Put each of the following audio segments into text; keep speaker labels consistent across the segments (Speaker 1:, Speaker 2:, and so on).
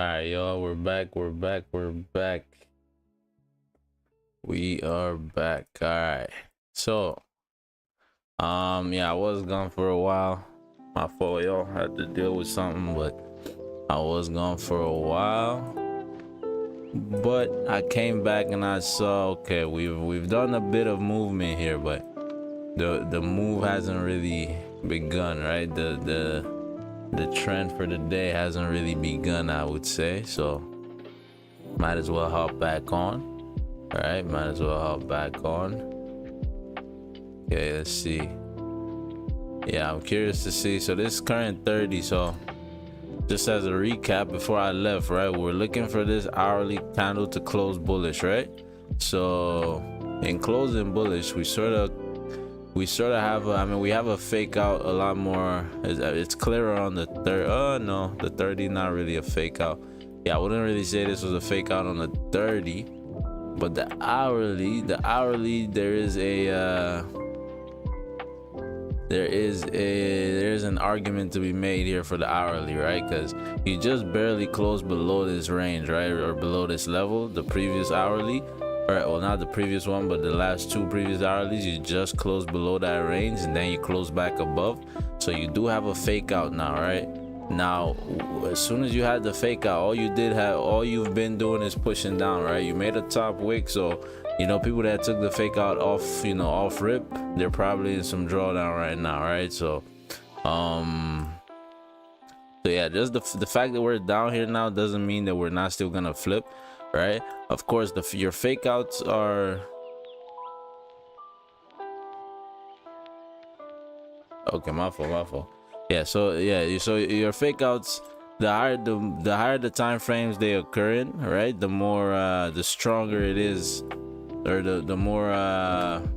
Speaker 1: Alright, y'all, we're back. We are back. Alright. So, yeah, I was gone for a while. My fault, y'all. Had to deal with something, but I was gone for a while. But I came back and I saw, okay, we've done a bit of movement here, but the move hasn't really begun, right? The trend for the day hasn't really begun, I would say. So might as well hop back on. All right, might as well hop back on. Okay, let's see. Yeah, I'm curious to see. So this current 30. So just as a recap before I left, right, we're looking for this hourly candle to close bullish, right? So in closing bullish, we sort of have we have a fake out a lot more. It's clearer on the no, the 30 not really a fake out. Yeah, I wouldn't really say this was a fake out on the 30, but the hourly there is an argument to be made here for the hourly, right? Because you just barely closed below this range, right, or below this level, the previous hourly. All right, well, not the previous one, but the last two previous hourlies, you just closed below that range and then you close back above. So you do have a fake out now, right? Now, as soon as you had the fake out, all you've been doing is pushing down, right? You made a top wick, so you know, people that took the fake out off, you know, off rip, they're probably in some drawdown right now, right? So yeah, just the fact that we're down here now doesn't mean that we're not still gonna flip, right? Of course, your fake outs are okay. My fault. Yeah. So yeah. So your fake outs, the higher the time frames they occur in, right? The more the stronger it is, or the more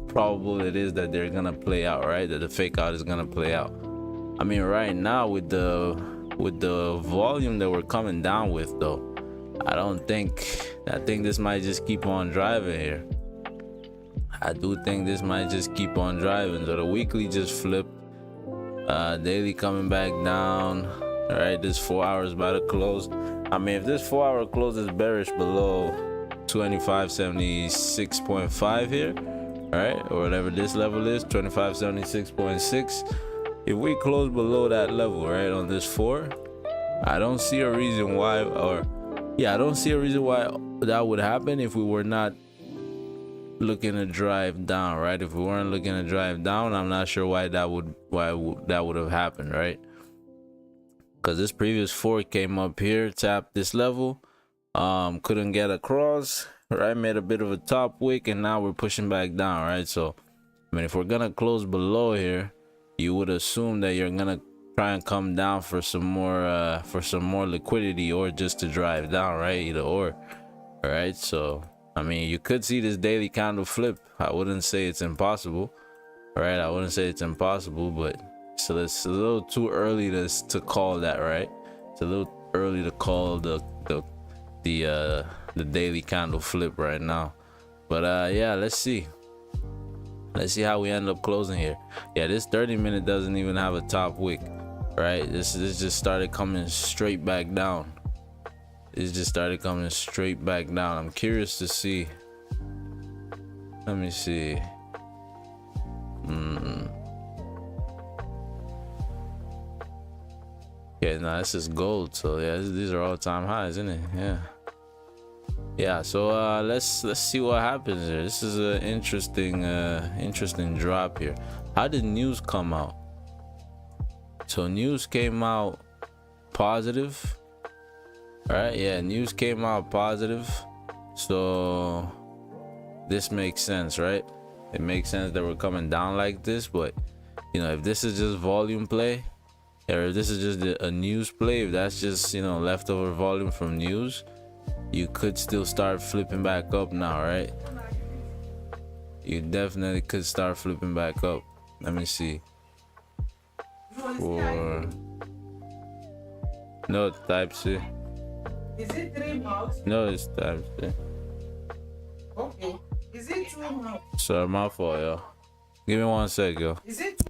Speaker 1: probable it is that they're gonna play out, right? That the fake out is gonna play out. I mean, right now with the volume that we're coming down with, though, I think this might just keep on driving here. I do think this might just keep on driving. So the weekly just flipped, daily coming back down. All right, this 4 hours about to close. I mean, if this 4 hour close is bearish below 2576.5 here, all right, or whatever this level is, 2576.6, if we close below that level, right, on this 4, I don't see a reason why, I don't see a reason why that would happen if we were not looking to drive down, right? If we weren't looking to drive down, I'm not sure why that would have happened, right? Because this previous 4 came up here, tapped this level, couldn't get across, right? Made a bit of a top wick, and now we're pushing back down, right? So I mean, if we're gonna close below here, you would assume that you're gonna try and come down for some more liquidity, or just to drive down, right? Either or. All right, so I mean, you could see this daily candle flip. I wouldn't say it's impossible. All right, I wouldn't say it's impossible, but so it's a little too early to call that, right? It's a little early to call the daily candle flip right now. But yeah, let's see how we end up closing here. Yeah, this 30-minute doesn't even have a top wick, right? This just started coming straight back down. I'm curious to see. Let me see. Yeah, no, this is gold. So yeah, these are all-time highs, isn't it? Yeah. So let's see what happens here. This is an interesting drop here. How did news come out? So news came out positive. All right, yeah, news came out positive. So this makes sense, right? It makes sense that we're coming down like this. But you know, if this is just volume play, or if this is just a news play, if that's just, you know, leftover volume from news, you could still start flipping back up now, right? You definitely could start flipping back up. Let me see. No, type C.
Speaker 2: Is it 3 mouse?
Speaker 1: No, it's type C.
Speaker 2: Okay. Is it 2 mouse?
Speaker 1: Sorry, my fault, yo. Give me 1 sec, yo.
Speaker 2: Is it?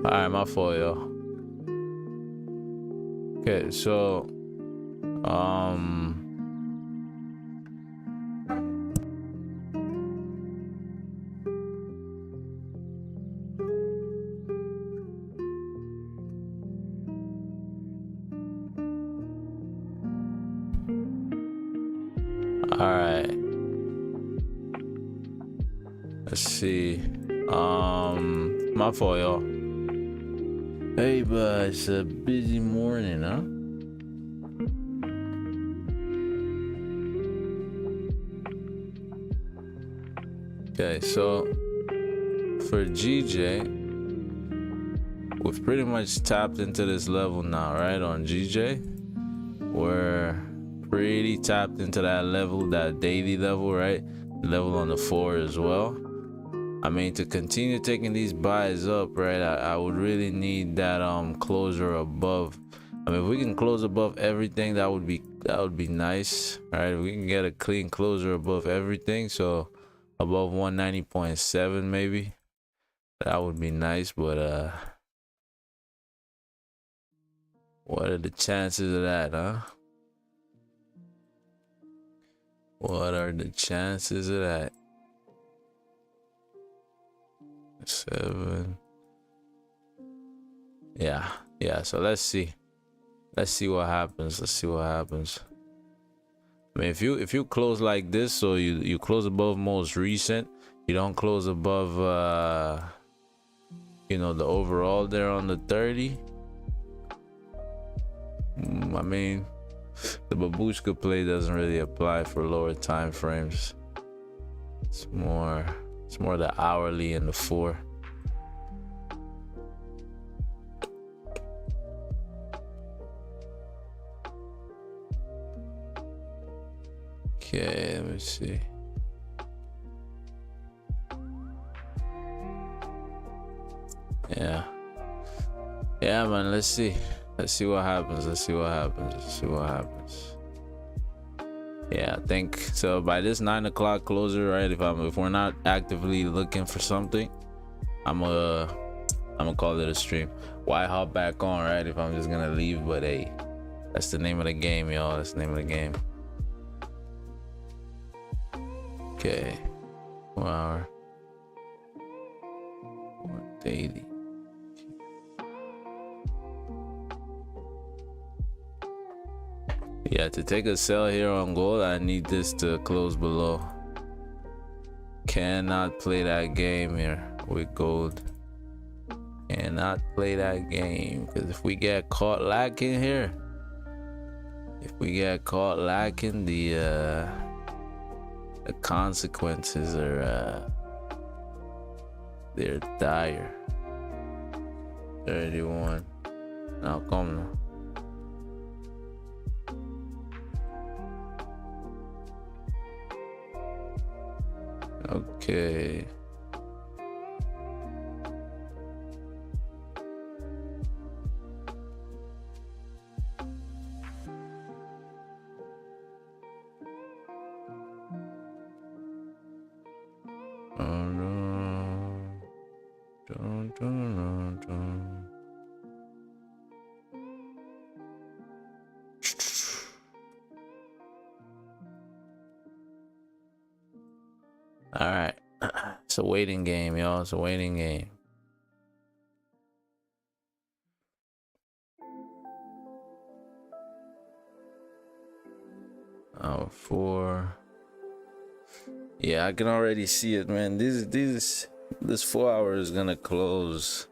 Speaker 1: right, my fault, yo. Okay, so all right. Let's see. My fault, y'all. Hey, but it's a busy morning, huh? Okay, so for GJ, we've pretty much tapped into this level now, right? On GJ, we're pretty tapped into that level, that daily level, right? Level on the 4 as well. I mean, to continue taking these buys up, right, I would really need that closure above. I mean, if we can close above everything, that would be nice, right? We can get a clean closure above everything, so above 190.7 maybe, that would be nice. But what are the chances of that, huh? What are the chances of that? 7. Yeah, so let's see what happens. I mean, if you close like this, so you close above most recent, you don't close above you know, the overall there on the 30. I mean, the babushka play doesn't really apply for lower time frames. It's more the hourly and the 4. Okay, let me see. Yeah, man, let's see what happens. Yeah, I think so. By this 9 o'clock closer, right? If we're not actively looking for something, I'm gonna call it a stream. Why hop back on, right? If I'm just gonna leave, but hey, that's the name of the game, y'all. That's the name of the game. Okay, 1 hour, 180. Yeah, to take a sell here on gold, I need this to close below. Cannot play that game here with gold. Cannot play that game, because if we get caught lacking here, the consequences are they're dire. 31. Now come now. Okay. All right. It's a waiting game, y'all. It's a waiting game. Oh, 4. Yeah, I can already see it, man. This 4 hours is gonna close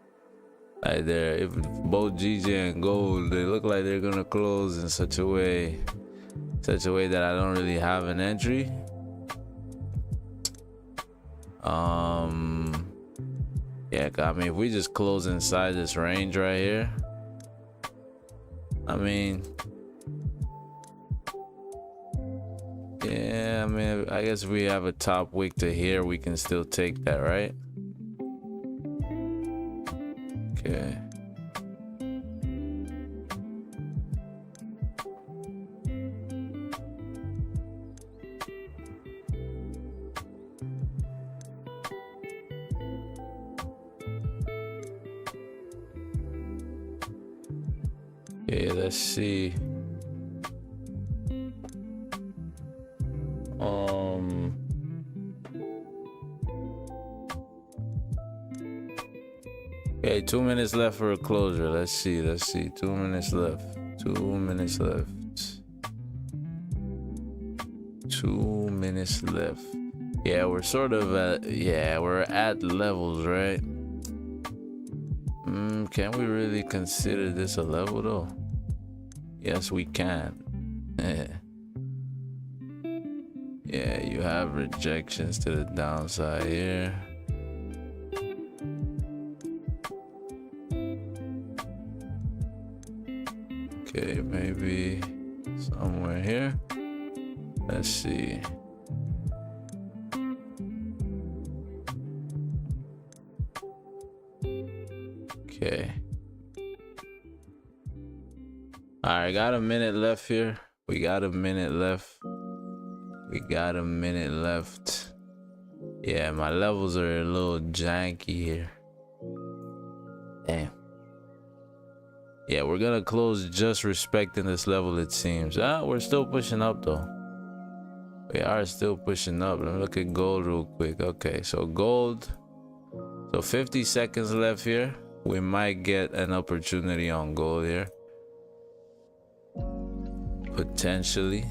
Speaker 1: right there. If both GJ and gold, they look like they're gonna close in such a way that I don't really have an entry. Yeah, I mean, if we just close inside this range right here, I mean, yeah, I mean, I guess if we have a top wick to here, we can still take that, right? Okay. Okay, let's see. Okay, 2 minutes left for a closure. Let's see. 2 minutes left. 2 minutes left. 2 minutes left. Yeah, we're sort of at, we're at levels, right? Can we really consider this a level though? Yes, we can. Yeah, you have rejections to the downside here. Okay, maybe somewhere here. Let's see. Okay. All right, got a minute left here. We got a minute left. Yeah, my levels are a little janky here. Damn. Yeah, we're gonna close just respecting this level, it seems. We're still pushing up though. We are still pushing up. Let me look at gold real quick. Okay, so gold. So 50 seconds left here. We might get an opportunity on gold here. Potentially.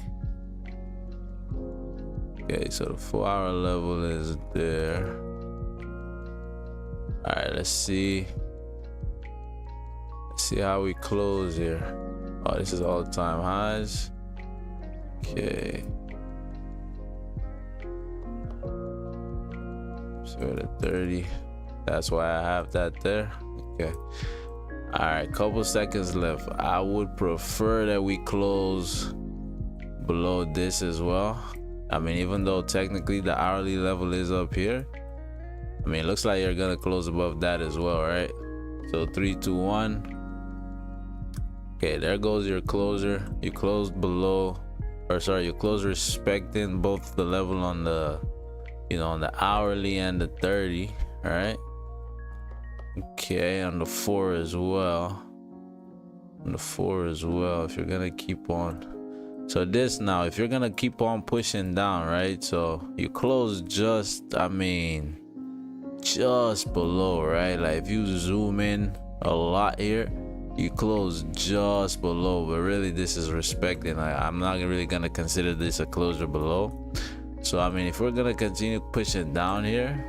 Speaker 1: Okay, so the 4-hour level is there. All right, let's see. See how we close here. Oh, this is all-time highs. Okay. So we're at 30. That's why I have that there. Okay. All right, couple seconds left. I would prefer that we close below this as well. I mean, even though technically the hourly level is up here, I mean, it looks like you're gonna close above that as well, right? So 3, 2, 1. Okay, there goes your closer. You closed below, or sorry, you closed respecting both the level on the, on the hourly and the 30. All right. Okay, on the 4 as well. On the 4 as well. If you're gonna keep on. So this now, if you're gonna keep on pushing down, right? So you close just, just below, right? Like if you zoom in a lot here, you close just below, but really this is respecting. I'm not really gonna consider this a closure below. So I mean, if we're gonna continue pushing down here,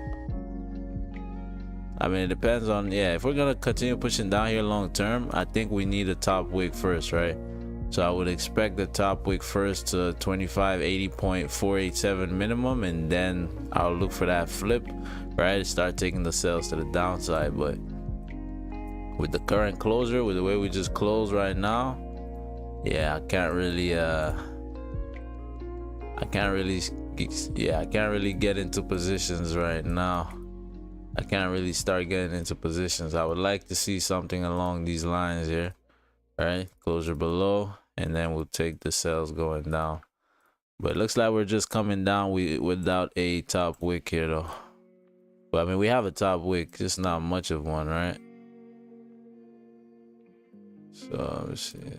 Speaker 1: I mean, it depends on, if we're gonna continue pushing down here long term, I think we need a top wick first, right? So I would expect the top wick first to 2580.487 minimum, and then I'll look for that flip, right? Start taking the sales to the downside. But with the current closure, with the way we just closed right now, I can't really get into positions right now. I can't really start getting into positions. I would like to see something along these lines here, right? Closure below, and then we'll take the sales going down. But it looks like we're just coming down without a top wick here though. But I mean, we have a top wick, just not much of one, right? So let's see.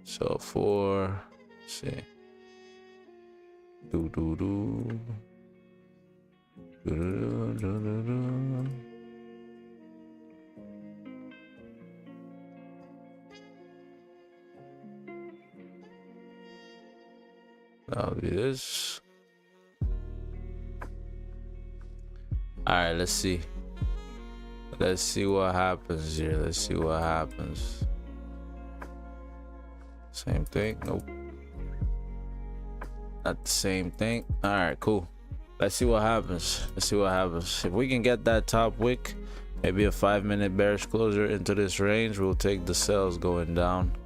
Speaker 1: So 4. Let's see. That'll be this. All right, let's see. Let's see what happens here. Let's see what happens. Same thing. Nope. Not the same thing. All right, cool. Let's see what happens. Let's see what happens. If we can get that top wick, maybe a 5-minute bearish closure into this range, we'll take the sales going down.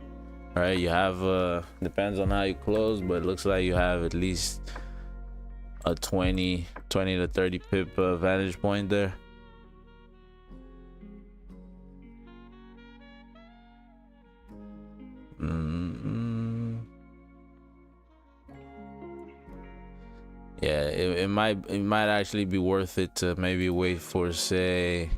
Speaker 1: All right, you have depends on how you close, but it looks like you have at least a 20 to 30 pip vantage point there. Yeah, it might actually be worth it to maybe wait for, say,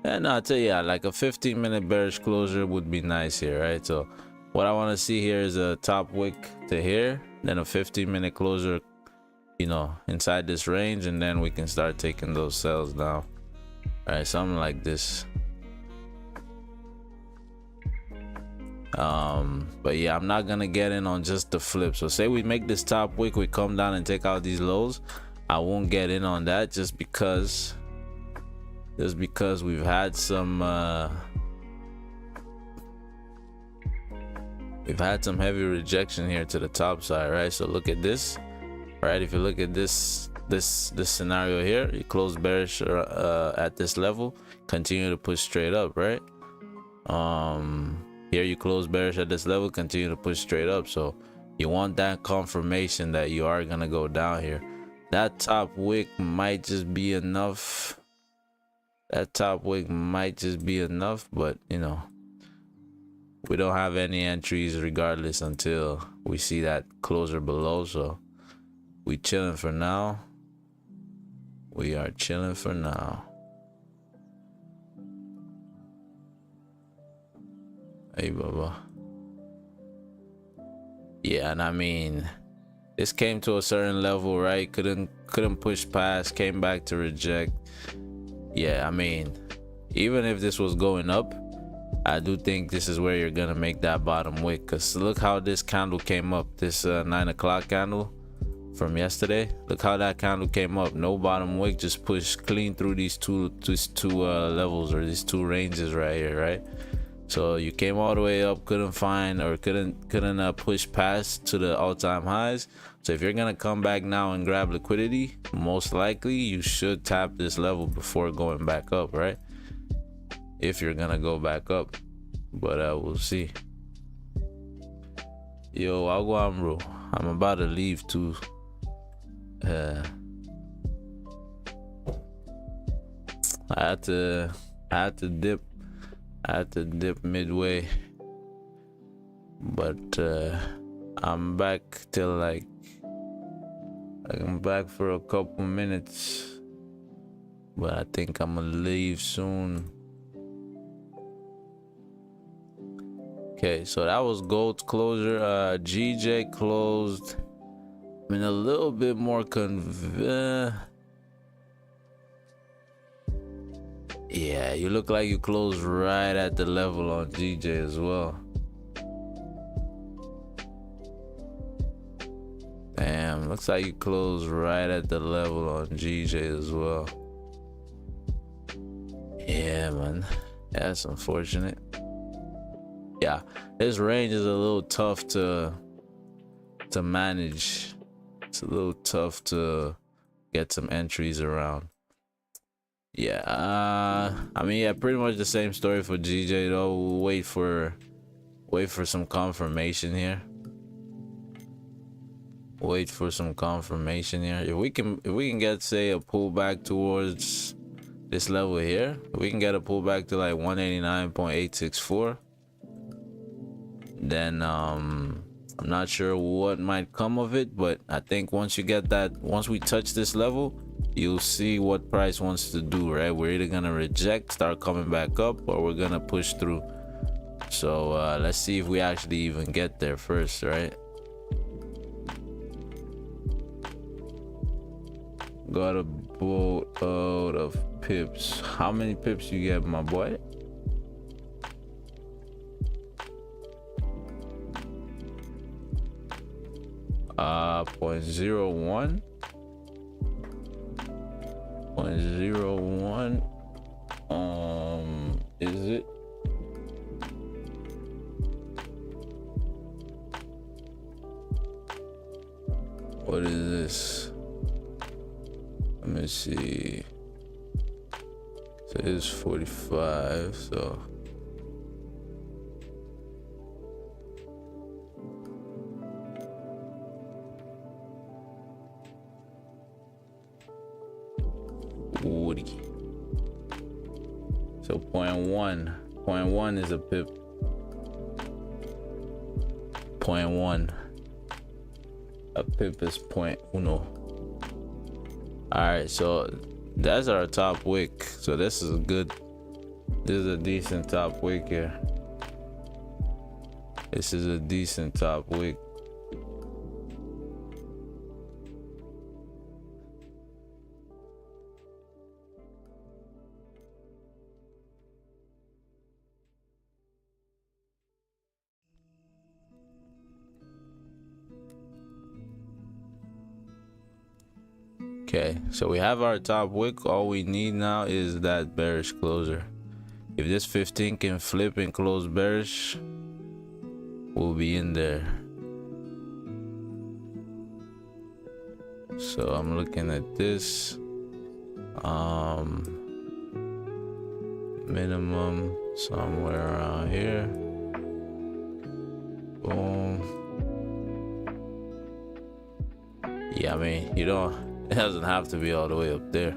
Speaker 1: And I'll tell you, yeah, like a 15-minute bearish closure would be nice here, right? So what I want to see here is a top wick to here, then a 15-minute closure, you know, inside this range, and then we can start taking those sells down. All right, something like this. But yeah, I'm not gonna get in on just the flip. So say we make this top wick, we come down and take out these lows, I won't get in on that just because we've had some heavy rejection here to the top side, right? So look at this, right? If you look at this scenario here, you close bearish at this level, continue to push straight up, right? Here you close bearish at this level, continue to push straight up. So you want that confirmation that you are gonna go down here. That top wick might just be enough. That top wick might just be enough, but you know, we don't have any entries regardless until we see that closer below. So we chilling for now. We are chilling for now. Hey, Baba. Yeah, and I mean, this came to a certain level, right? Couldn't push past, came back to reject. Yeah, I mean, even if this was going up, I do think this is where you're gonna make that bottom wick. Cause look how this candle came up, this 9 o'clock candle from yesterday. Look how that candle came up. No bottom wick, just pushed clean through these two levels, or these two ranges right here, right? So you came all the way up, couldn't find or couldn't push past to the all-time highs. So if you're gonna come back now and grab liquidity, most likely you should tap this level before going back up, right? If you're gonna go back up, but we'll see. Yo, I'll go on, bro. I'm about to leave too. I had to dip. I had to dip midway, but I'm back till like I'm back for a couple minutes, but I think I'm gonna leave soon. Okay, so that was gold's closure. GJ closed. I mean, a little bit more yeah, you look like you closed right at the level on GJ as well. Damn, looks like you closed right at the level on GJ as well. Yeah, man, that's unfortunate. Yeah, this range is a little tough to manage. It's a little tough to get some entries around. Yeah, I mean, yeah, pretty much the same story for GJ though. We'll wait for some confirmation here. Wait for some confirmation here. If we can get, say, a pullback towards this level here, if we can get a pullback to like 189.864, then I'm not sure what might come of it, but I think once we touch this level, you'll see what price wants to do, right? We're either gonna reject, start coming back up, or we're gonna push through. So let's see if we actually even get there first, right? Got a boatload of pips. How many pips you get, my boy? Uh, 0.01. 0.01. Is it? What is this? Let me see. So it's 45, so so 0.1 is a pip. 0.1. A pip is 0.1. All right, so that's our top wick. So this is a good This is a decent top wick here. This is a decent top wick. Okay, so we have our top wick. All we need now is that bearish closer. If this 15 can flip and close bearish, we'll be in there. So I'm looking at this minimum somewhere around here. Boom. Yeah, I mean, you don't, it doesn't have to be all the way up there,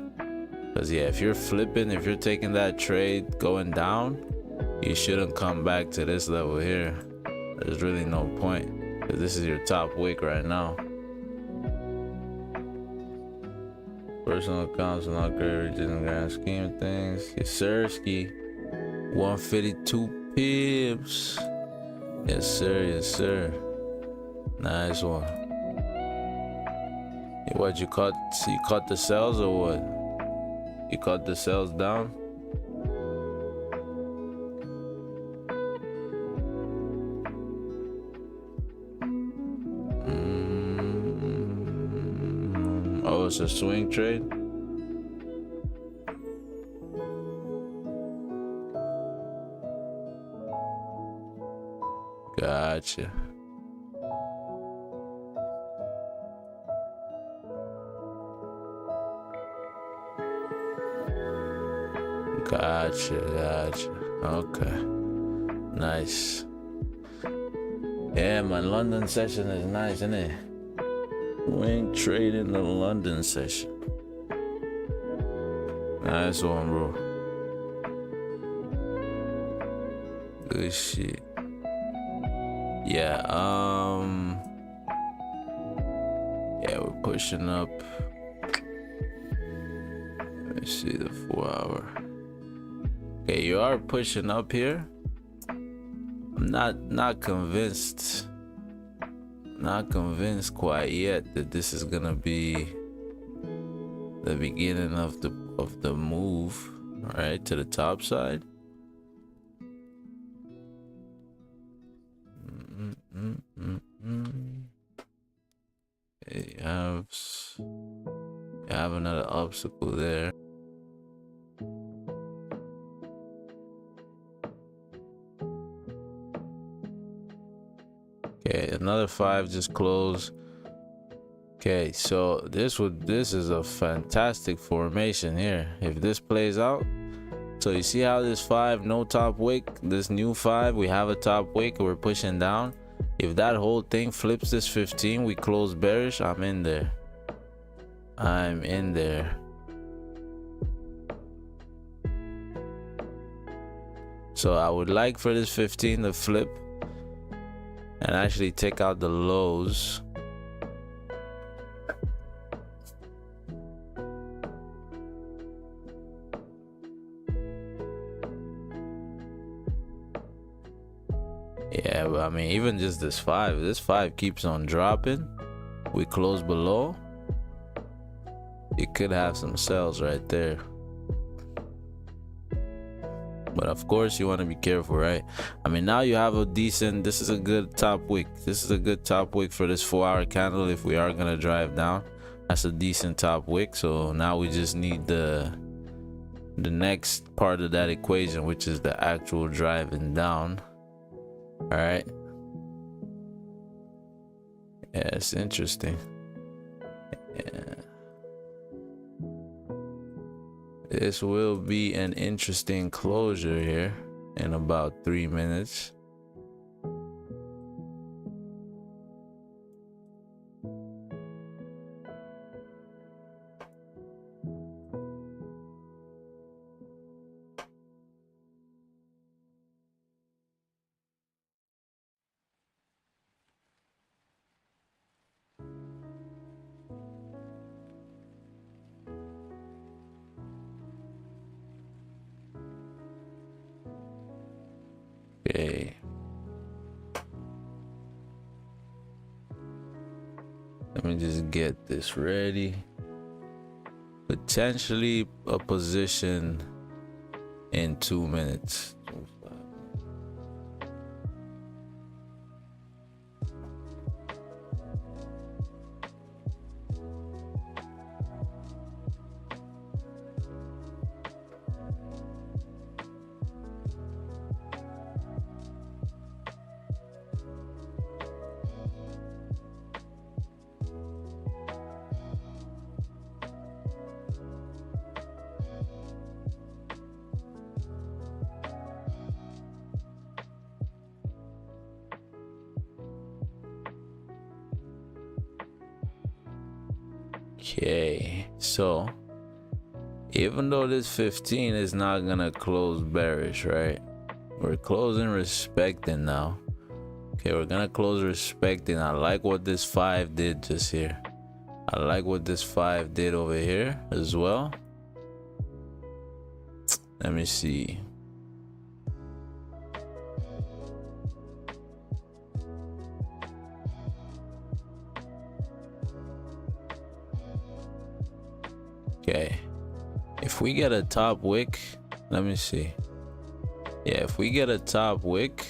Speaker 1: because yeah, if you're flipping, if you're taking that trade going down, you shouldn't come back to this level here. There's really no point, because this is your top wick right now. Personal accounts are not great in the grand scheme of things. Yes, sir, ski. 152 pips. Yes, sir. Yes, sir. Nice one. What, you caught the cells or what? You caught the cells down? Oh, it's a swing trade? Gotcha. Gotcha. Okay. Nice. Yeah, my London session is nice, isn't it? Swing trade in the London session. Nice one, bro. Good shit. Yeah, yeah, we're pushing up. Let me see the 4 hour. Okay, you are pushing up here. I'm not convinced. Not convinced quite yet that this is gonna be the beginning of the move, right, to the top side. Okay, you have another obstacle there. Okay, another 5 just closed. Okay, so this is a fantastic formation here. If this plays out, so you see how this 5, no top wick, this new 5, we have a top wick, we're pushing down. If that whole thing flips this 15, we close bearish, I'm in there. I'm in there. So I would like for this 15 to flip and actually take out the lows. Yeah, but I mean, even just this 5 keeps on dropping, we close below, you could have some sells right there. But of course you want to be careful, right? I mean, now you have a decent, this is a good top wick. This is a good top wick for this 4 hour candle. If we are gonna drive down, that's a decent top wick. So now we just need the next part of that equation, which is the actual driving down. All right. Yeah, it's interesting. Yeah. This will be an interesting closure here in about 3 minutes. Let me just get this ready. Potentially a position in 2 minutes. Okay, so even though this 15 is not gonna close bearish, right? We're closing respecting now. Okay, we're gonna close respecting. I like what this 5 did just here. I like what this 5 did over here as well. Let me see. Okay, if we get a top wick, let me see. Yeah, if we get a top wick,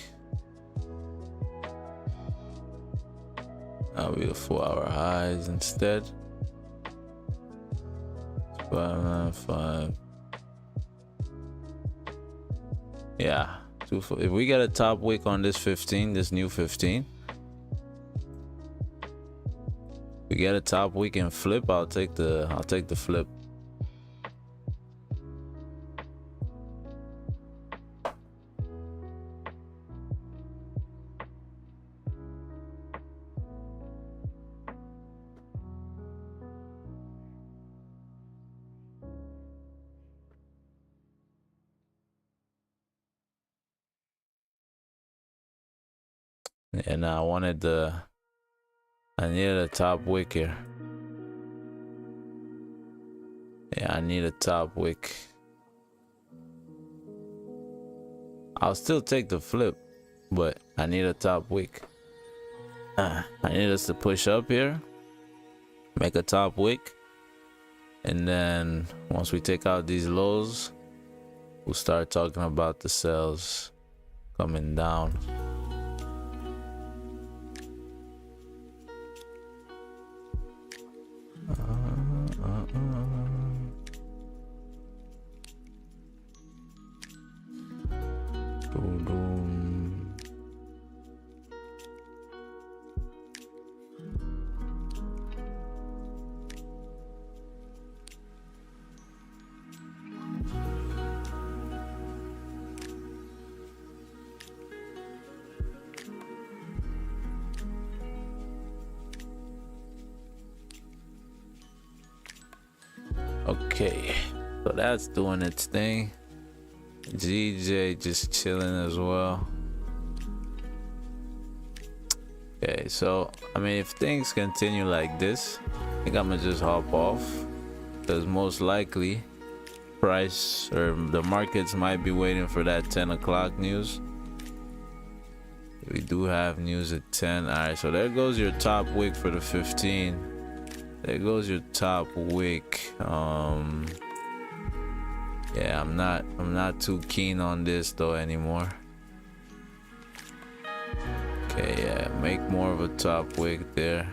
Speaker 1: that'll be the 4-hour highs instead. 595. Yeah, if we get a top wick on this 15, this new 15, we get a top wick and flip, I'll take the flip. And I needed a top wick here. Yeah, I need a top wick. I'll still take the flip, but I need a top wick. I need us to push up here, make a top wick, and then once we take out these lows, we'll start talking about the sells coming down. Okay, so that's doing its thing. GJ just chilling as well. Okay, so I mean, if things continue like this, I think I'm gonna just hop off, because most likely price or the markets might be waiting for that 10 o'clock news. We do have news at 10. All right, so there goes your top wick for the 15. There goes your top wick. Yeah, I'm not too keen on this though anymore. Okay, yeah, make more of a top wick there.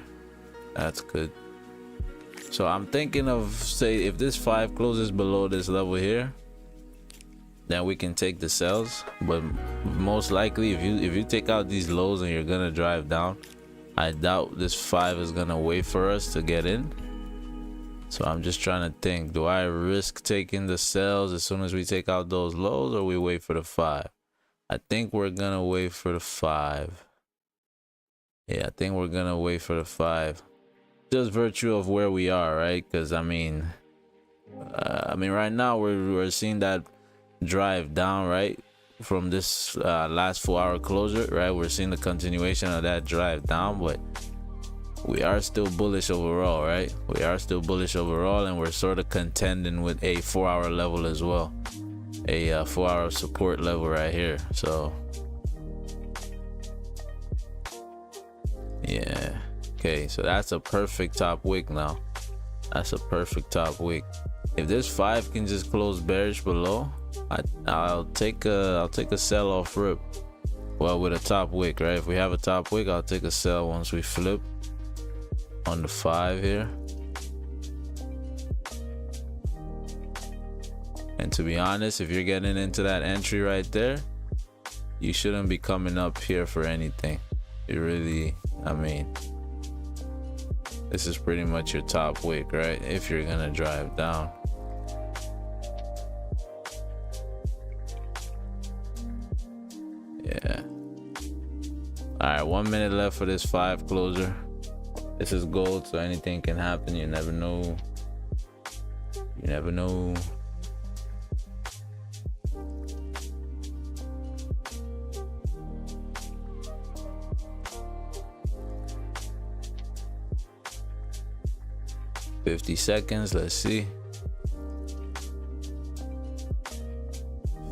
Speaker 1: That's good. So I'm thinking of, say, if this 5 closes below this level here, then we can take the sells. But most likely, if you take out these lows and you're gonna drive down, I doubt this 5 is gonna wait for us to get in. So I'm just trying to think, do I risk taking the sells as soon as we take out those lows, or we wait for the 5? I think we're gonna wait for the 5. Yeah, I think we're gonna wait for the 5. Just virtue of where we are, right? Because I mean right now we're seeing that drive down, right, from this last 4-hour closure, right? We're seeing the continuation of that drive down, but we are still bullish overall, right? We are still bullish overall, and we're sort of contending with a 4-hour level as well, a 4-hour support level right here. So yeah, Okay, so that's a perfect top wick now. That's a perfect top wick. If this 5 can just close bearish below, I'll take a sell off rip. Well, with a top wick, right? If we have a top wick, I'll take a sell once we flip on the 5 here. And to be honest, if you're getting into that entry right there, you shouldn't be coming up here for anything. You really, I mean, this is pretty much your top wick, right? If you're gonna drive down. Yeah. All right, 1 minute left for this 5 closer. This is gold, so anything can happen. You never know. You never know. $50 seconds, let's see.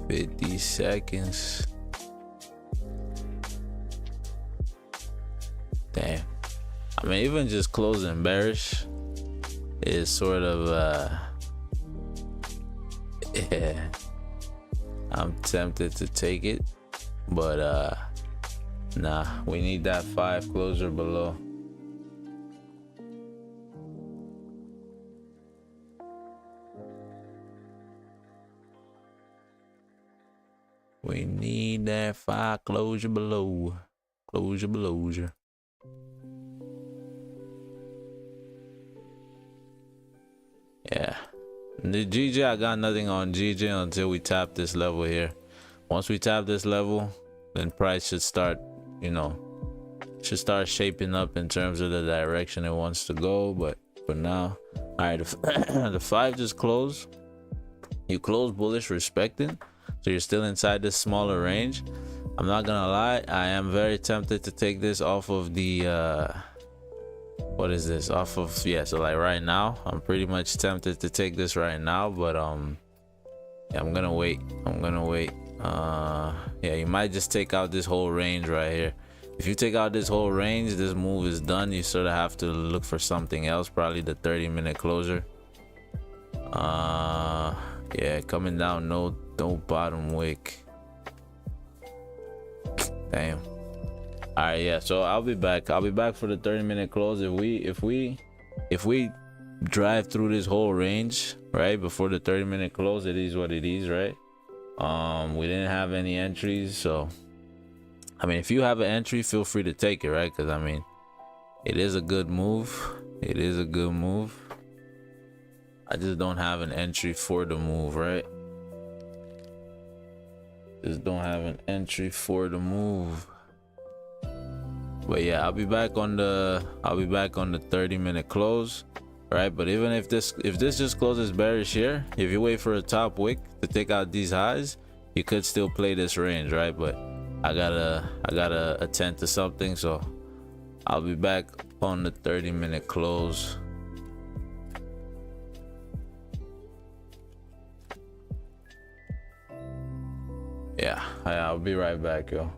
Speaker 1: 50 seconds. Damn. I mean, even just closing bearish is sort of yeah. I'm tempted to take it, but nah, we need that 5 closer below. We need that 5 closure below. Closure. Yeah. The GJ, I got nothing on GJ until we tap this level here. Once we tap this level, then price should start, you know, should start shaping up in terms of the direction it wants to go. But for now, all right, the 5 just closed. You close bullish respecting, so you're still inside this smaller range. I'm not gonna lie, I am very tempted to take this off of the what is this, off of, yeah, so like right now I'm pretty much tempted to take this right now, but yeah, I'm gonna wait. Yeah, you might just take out this whole range right here. If you take out this whole range, this move is done. You sort of have to look for something else, probably the 30-minute closer. Yeah, coming down, no bottom wick. Damn. All right, yeah, so I'll be back for the 30-minute close. If we drive through this whole range right before the 30-minute close, it is what it is, right? We didn't have any entries, so I mean, if you have an entry, feel free to take it, right? Because I mean, it is a good move. I just don't have an entry for the move, right? Just don't have an entry for the move. But yeah, I'll be back on the 30-minute close, right? But even if this just closes bearish here, if you wait for a top wick to take out these highs, you could still play this range, right? But I gotta attend to something, so I'll be back on the 30-minute close. Yeah, I'll be right back, yo.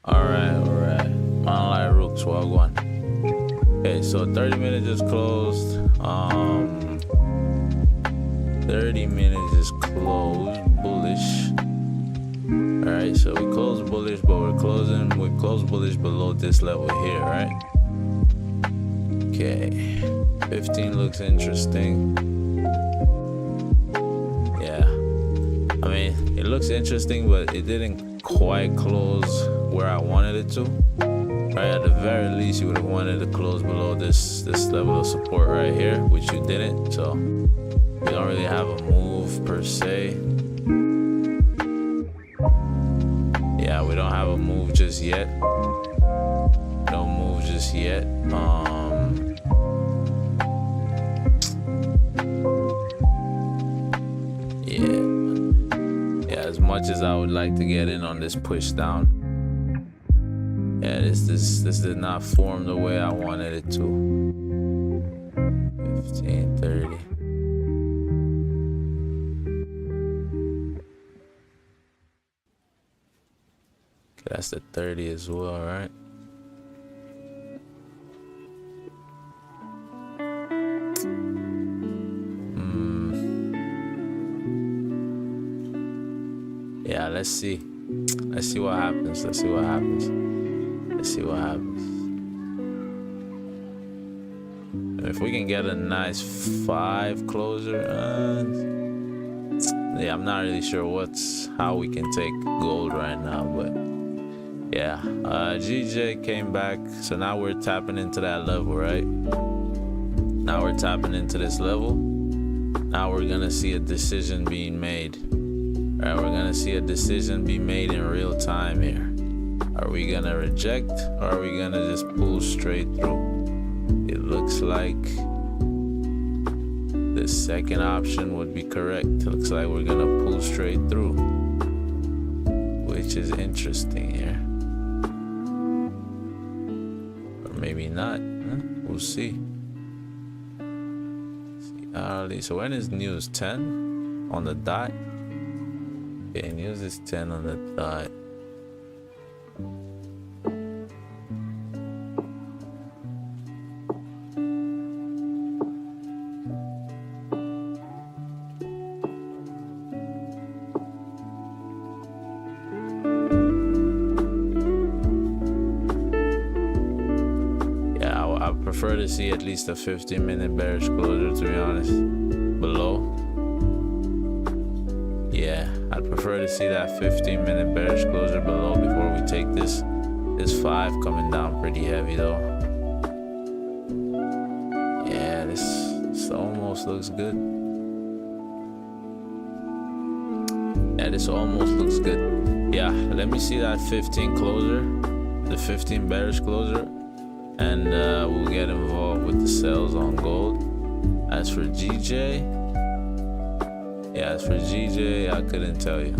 Speaker 1: Alright. Online Rooks, well one. Okay, so 30 minutes just closed. 30 minutes is closed, bullish. Alright, so we closed bullish, but we closed bullish below this level here, right? Okay, 15 looks interesting. Yeah, I mean, it looks interesting, but it didn't quite close where I wanted it to. Right, at the very least, you would have wanted to close below this level of support right here, which you didn't. So we don't really have a move per se. Yeah, we don't have a move just yet. No move just yet. Yeah, as much as I would like to get in on this push down, yeah, this did not form the way I wanted it to. 15:30. Okay, that's the 30 as well, right? Yeah, let's see. Let's see what happens. Let's see what happens. And if we can get a nice 5 closer, yeah, I'm not really sure how we can take gold right now, but yeah, GJ came back, so now we're tapping into that level, right? Now we're tapping into this level. Now we're gonna see a decision being made. All right, we're gonna see a decision be made in real time here. Are we gonna reject, or are we gonna just pull straight through? It looks like the second option would be correct. It looks like we're gonna pull straight through, which is interesting here. Or maybe not. We'll see. Hourly. So when is news? 10 on the dot? Okay, news is 10 on the dot. I prefer to see at least a 15-minute bearish closure, to be honest, below. Yeah, I'd prefer to see that 15-minute bearish closure below before we take this 5 coming down pretty heavy though. Yeah, this almost looks good. Yeah, this almost looks good. Yeah, let me see that 15 closer, the 15 bearish closer, and we'll get involved with the sales on gold. As for GJ, I couldn't tell you.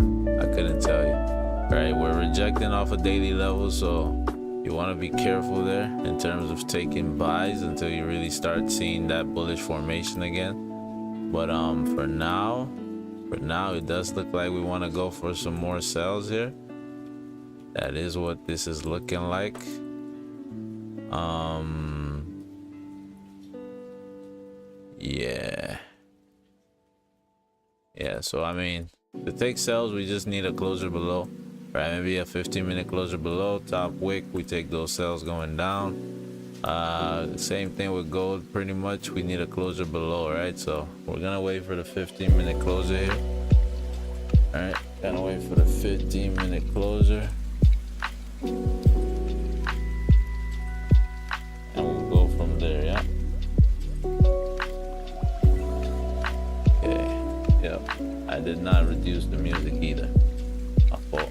Speaker 1: Right, we're rejecting off a daily level, so you want to be careful there in terms of taking buys until you really start seeing that bullish formation again. But for now, it does look like we want to go for some more sells here. That is what this is looking like. Yeah, so I mean, to take sells, we just need a closer below, right? Maybe a 15-minute closer below, top wick, we take those sells going down. Same thing with gold, pretty much, we need a closer below, right? So we're gonna wait for the 15-minute closer here. All right, gonna wait for the 15-minute closer. And we'll go from there, yeah? Okay, yep. I did not reduce the music either. My fault.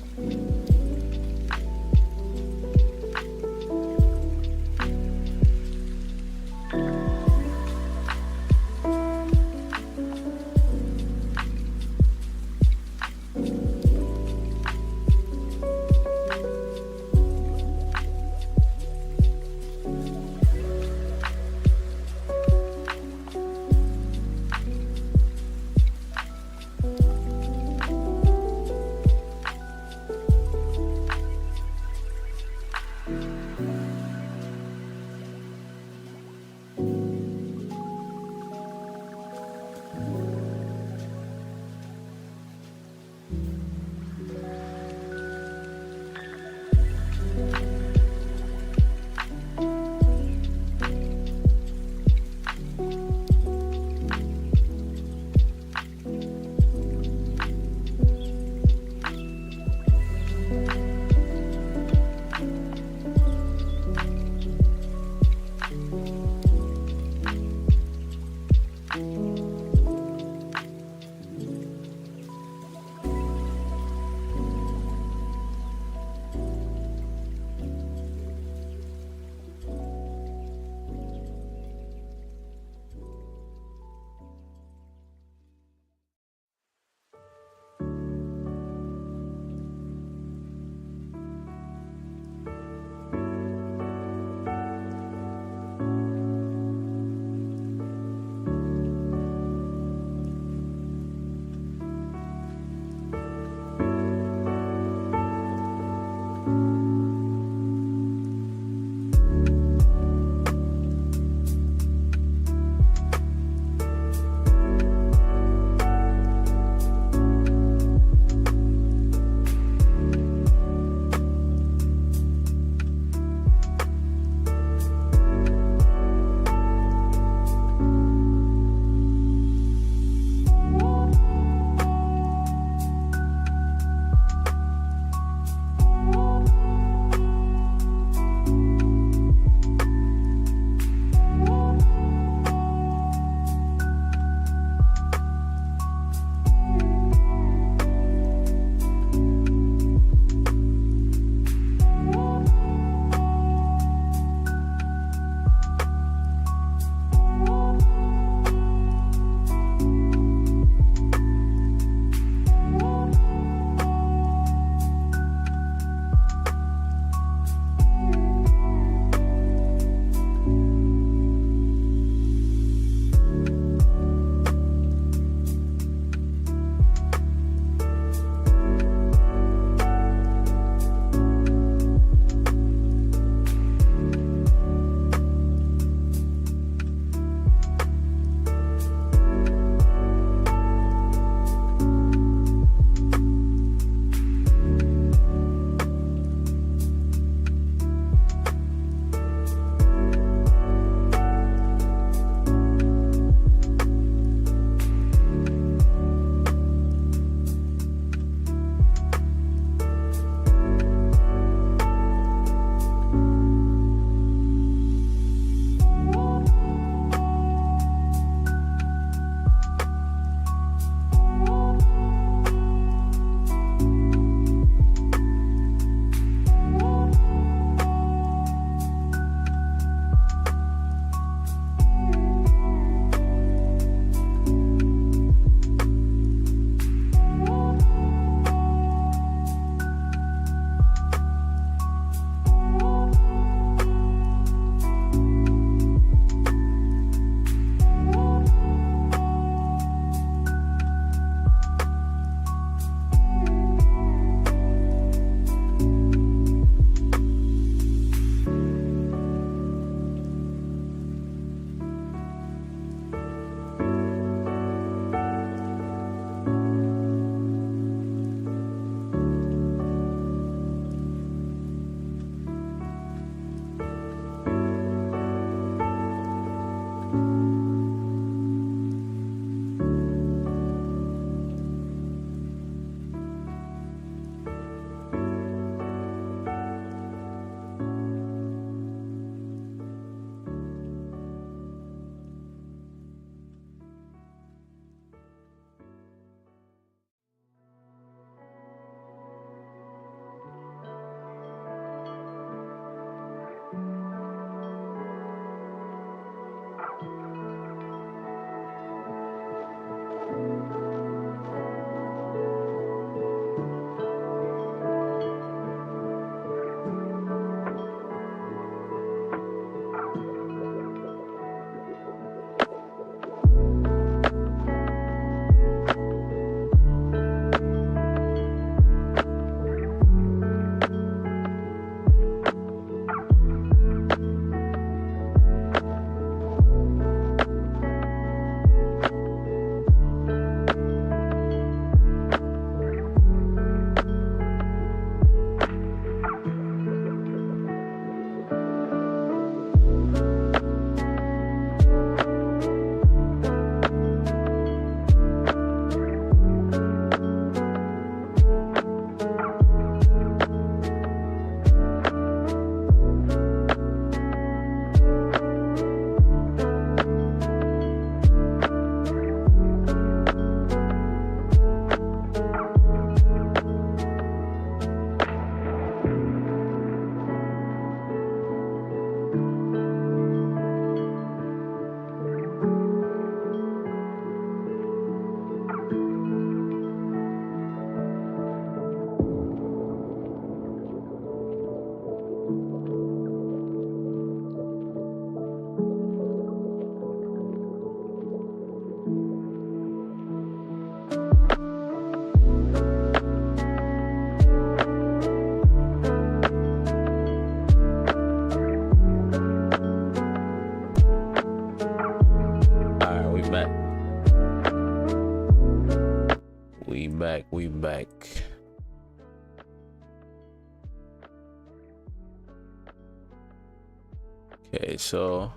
Speaker 1: Okay, so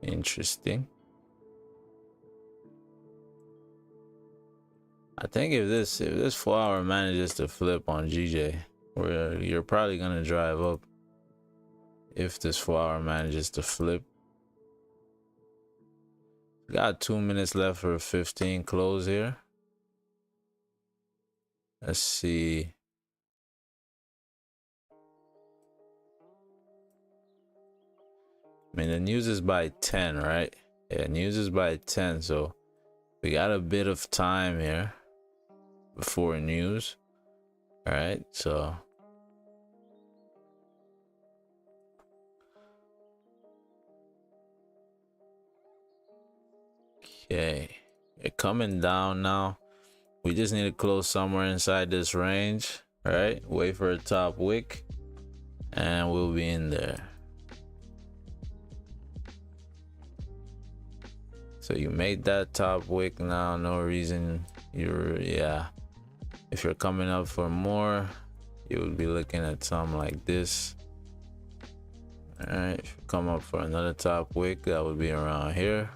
Speaker 1: interesting. I think if this 4-hour manages to flip on GJ, you're probably gonna drive up. If this 4-hour manages to flip, got 2 minutes left for a 15 close here. Let's see. I mean, the news is by 10, right? Yeah, news is by 10, so we got a bit of time here before news. All right, so okay, it's coming down now. We just need to close somewhere inside this range. All right, wait for a top wick, and we'll be in there. So you made that top wick now, no reason if you're coming up for more, you would be looking at something like this. All right, if you come up for another top wick, that would be around here.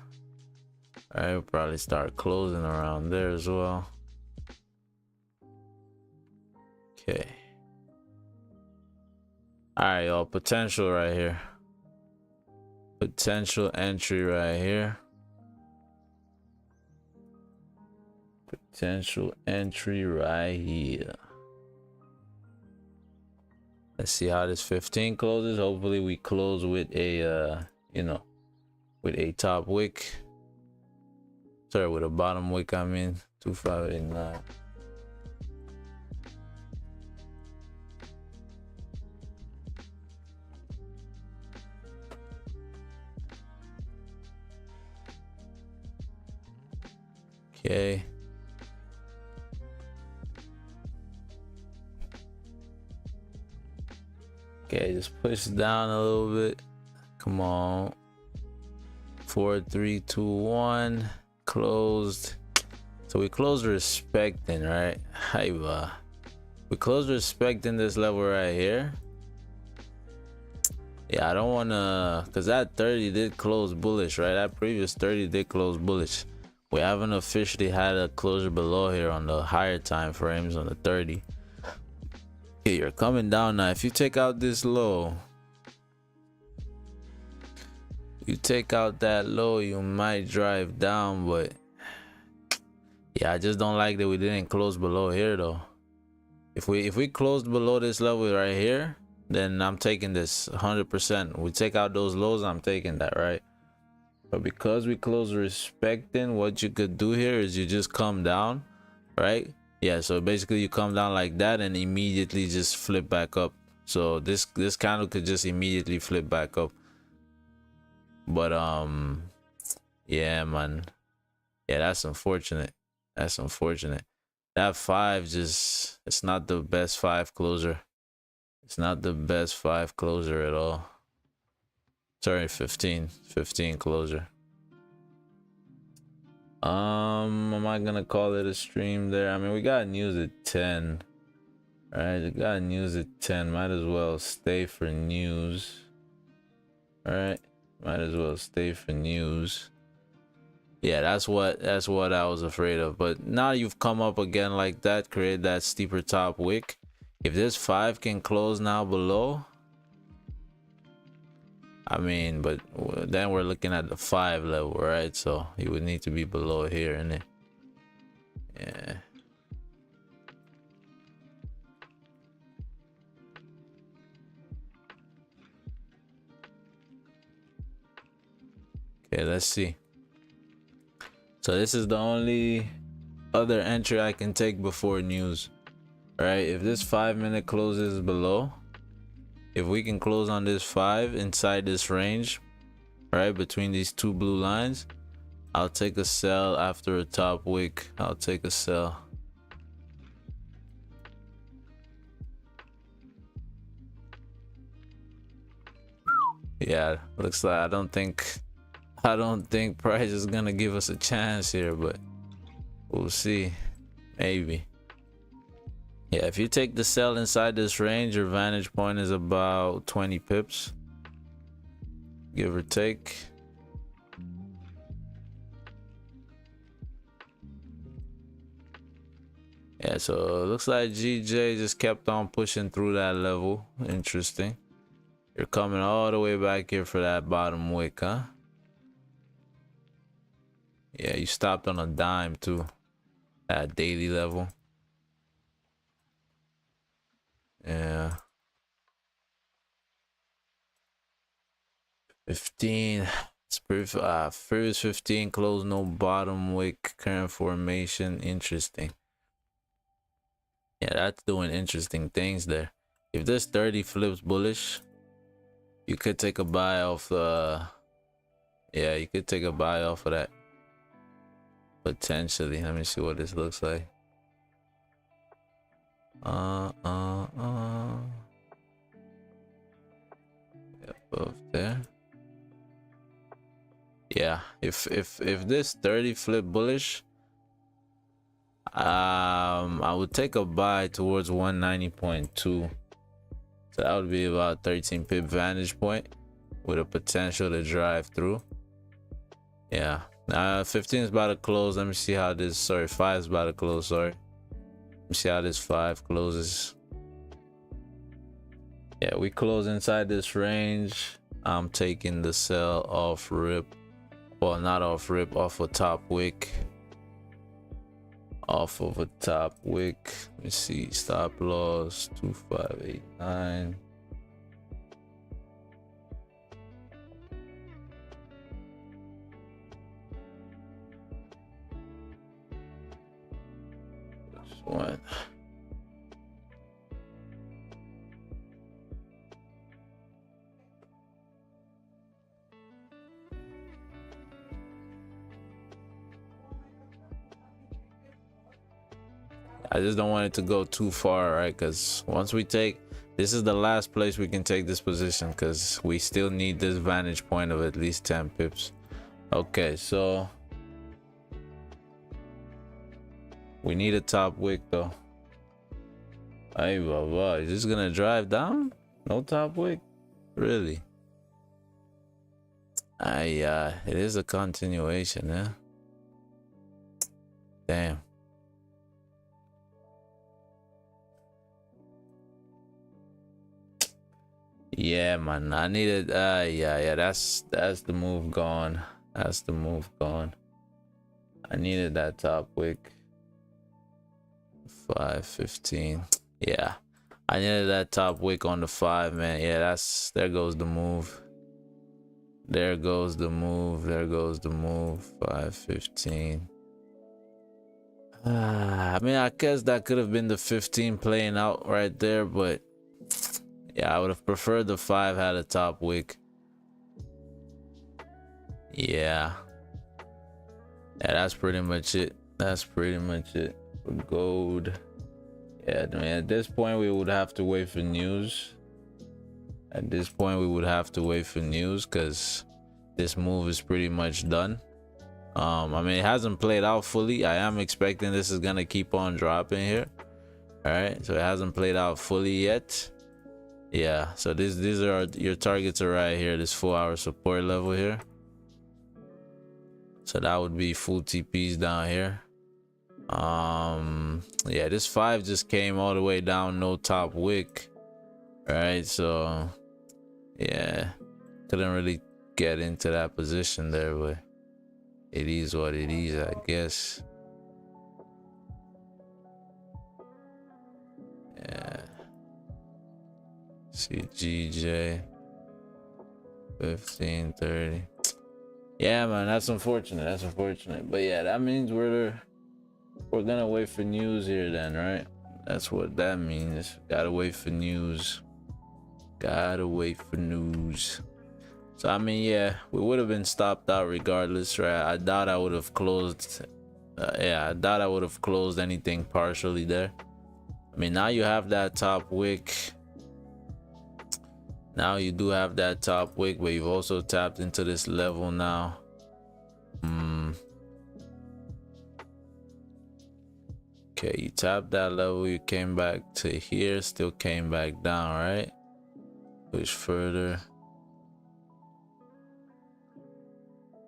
Speaker 1: All right, we'll probably start closing around there as well. Okay. All right, y'all, potential right here. Potential entry right here. Potential entry right here. Let's see how this 15 closes. Hopefully we close with a with a top wick. Sorry, with a bottom wick, I mean 2589. Okay. Okay, just push down a little bit. Come on. 4, 3, 2, 1. Closed. So we closed respecting, right? We closed respecting this level right here. Yeah, I don't want to, because that 30 did close bullish, right? That previous 30 did close bullish. We haven't officially had a closure below here on the higher time frames on the 30. Okay, you're coming down now. If you take out this low, you take out that low, you might drive down, but yeah, I just don't like that we didn't close below here though. If we closed below this level right here, then I'm taking this 100%. We take out those lows, I'm taking that, right? But because we close respecting, what you could do here is you just come down, right? Yeah, so basically you come down like that and immediately just flip back up. So this candle could just immediately flip back up. But yeah, man, yeah, that's unfortunate. That's unfortunate. That 5 just, it's not the best 5 closer. It's not the best 5 closer at all. Sorry, 15 closer. Am I gonna call it a stream there? I mean, we got news at 10. All right, we got news at 10. Might as well stay for news. All right, might as well stay for news. Yeah, that's what I was afraid of. But now you've come up again like that, create that steeper top wick. If this 5 can close now below, I mean, but then we're looking at the 5 level, right? So you would need to be below here, innit? Yeah. Okay, let's see. So this is the only other entry I can take before news, right? If this 5-minute closes below, if we can close on this 5 inside this range, right, between these 2 blue lines, I'll take a sell after a top wick. I'll take a sell. Yeah, looks like I don't think price is gonna give us a chance here, but we'll see. Maybe. Yeah, if you take the sell inside this range, your vantage point is about 20 pips, give or take. Yeah, so it looks like GJ just kept on pushing through that level. Interesting. You're coming all the way back here for that bottom wick, huh? Yeah, you stopped on a dime too at daily level. Yeah. 15. First 15 close, no bottom wick, current formation. Interesting. Yeah, that's doing interesting things there. If this 30 flips bullish, you could take a buy off yeah, you could take a buy off of that potentially. Let me see what this looks like. Yeah, above there. Yeah, if this 30 flip bullish, I would take a buy towards 190.2. So that would be about 13 pip vantage point with a potential to drive through. Yeah. 15 is about to close. Let me see how this, sorry, 5 is about to close, sorry. Let me see how this 5 closes. Yeah, we close inside this range. I'm taking the sell off rip. Well, not off rip, off a top wick. Off of a top wick. Let me see, stop loss 2589. This one. I just don't want it to go too far, right? Because once we take, this is the last place we can take this position, because we still need this vantage point of at least 10 pips. Okay, so we need a top wick though. Hey, baba, is this gonna drive down? No top wick? Really? It is a continuation, yeah. Damn. Yeah, man, I needed yeah, that's the move gone. That's the move gone. I needed that top wick. 515. Yeah, I needed that top wick on the 5, man. Yeah, there goes the move. There goes the move. There goes the move. 515. I mean, I guess that could have been the 15 playing out right there, but yeah, I would have preferred the 5 had a top wick. Yeah. Yeah, that's pretty much it. That's pretty much it for gold. Yeah, I mean, at this point, we would have to wait for news. At this point, we would have to wait for news because this move is pretty much done. I mean, it hasn't played out fully. I am expecting this is going to keep on dropping here. All right, so it hasn't played out fully yet. Yeah, so these are your targets are right here, this 4-hour support level here. So that would be full TPs down here. Yeah, this 5 just came all the way down, no top wick. Right, so yeah, couldn't really get into that position there, but it is what it is, I guess. Yeah. CGJ 1530. Yeah, man, that's unfortunate. That's unfortunate. But yeah, that means we're gonna wait for news here then, right? That's what that means. Gotta wait for news. Gotta wait for news. So I mean, yeah, we would have been stopped out regardless, right? I doubt I would have closed. Yeah, I doubt I would have closed anything partially there. I mean, now you have that top wick. Now you do have that top wick, but you've also tapped into this level now. Okay, you tapped that level, you came back to here, still came back down, right? Push further.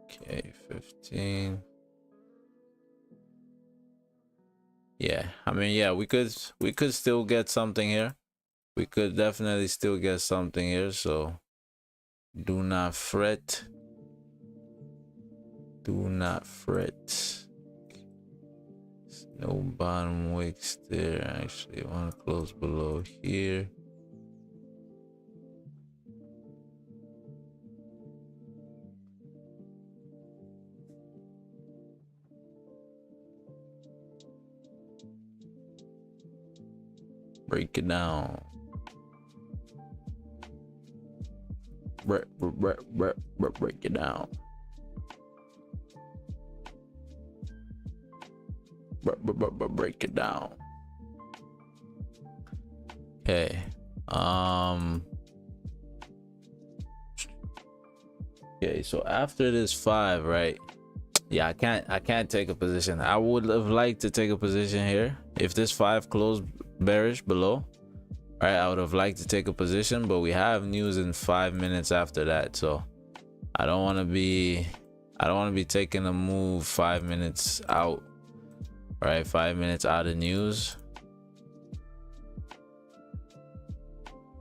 Speaker 1: Okay, 15. Yeah, I mean, yeah, we could still get something here. We could definitely still get something here, so do not fret. Do not fret. No bottom wicks there. Actually, I want to close below here. Break it down. Break it down. Break it down. Okay. Okay, so after this 5, right? Yeah, I can't take a position. I would have liked to take a position here. If this 5 closed bearish below, right, I would have liked to take a position, but we have news in 5 minutes after that, so I don't want to be taking a move 5 minutes out, right? 5 minutes out of news,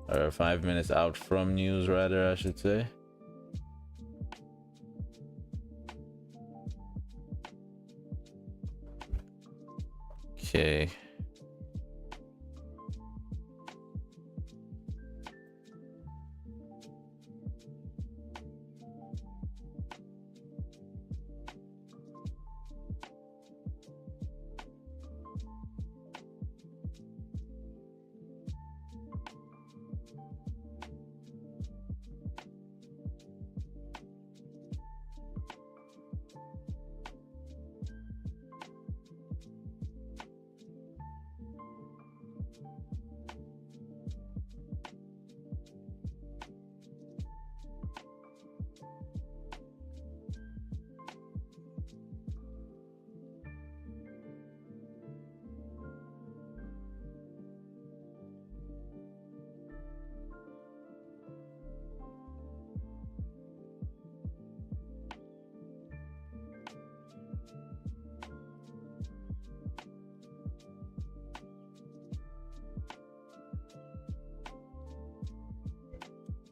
Speaker 1: or 5 minutes out from news, rather, I should say. Okay.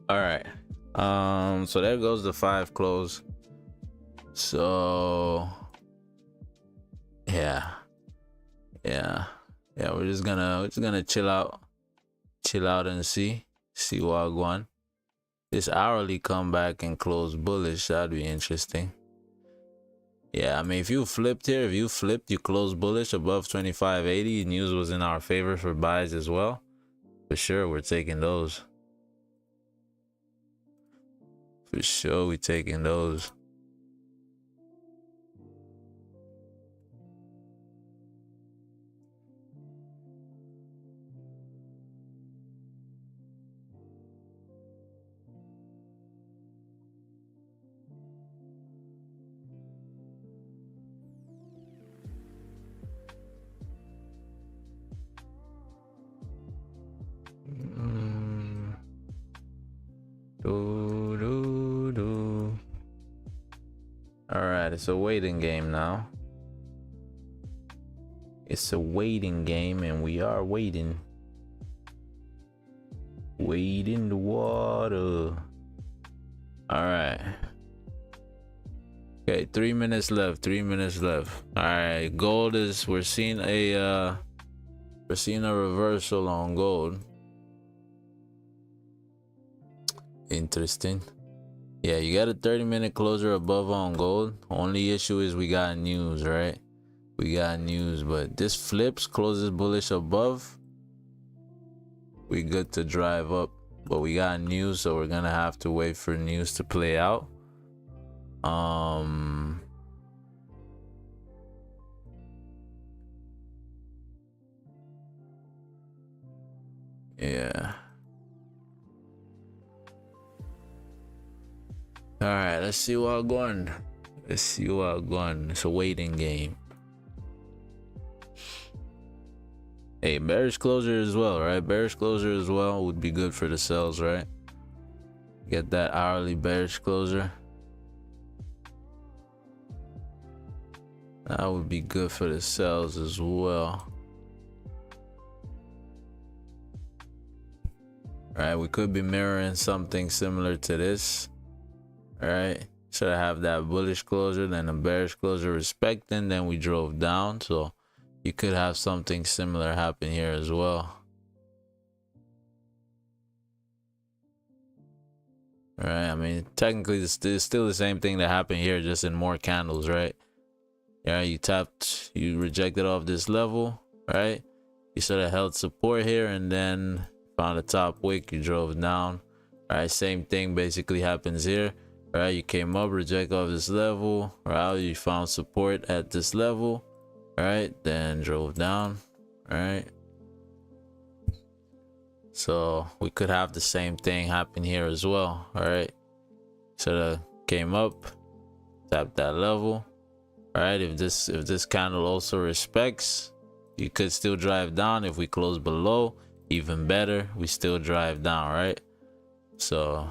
Speaker 1: All right, so there goes the 5 close. So yeah, we're just gonna chill out and see what going. This hourly come back and close bullish, that'd be interesting. Yeah, I mean, if you flipped here, you closed bullish above 25.80, news was in our favor for buys as well. For sure, we're taking those. For sure, we're taking those. All right, it's a waiting game now. It's a waiting game, and we are waiting. Wade in the water. All right. Okay, 3 minutes left. 3 minutes left. All right, gold is we're seeing a reversal on gold. Interesting. Yeah, you got a 30-minute closer above on gold. Only issue is we got news, right? We got news, but this flips, closes bullish above. We good to drive up, but we got news, so we're gonna have to wait for news to play out. Yeah. All right, let's see what going. Let's see what going. It's a waiting game. Hey, bearish closure as well, right? Bearish closure as well would be good for the sells, right? Get that hourly bearish closure. That would be good for the sells as well. Right, we could be mirroring something similar to this. All right, should I have that bullish closure, then a bearish closure respecting, then we drove down. So you could have something similar happen here as well. All right, I mean, technically it's still the same thing that happened here, just in more candles, right? Yeah, you tapped, you rejected off this level, right? You should have held support here and then found a top wick, you drove down. All right, same thing basically happens here. All right, you came up, reject off this level, right? You found support at this level, all right? Then drove down, all right? So we could have the same thing happen here as well, all right? Should have came up, tapped that level, all right? If this candle also respects, you could still drive down. If we close below, even better, we still drive down, right? So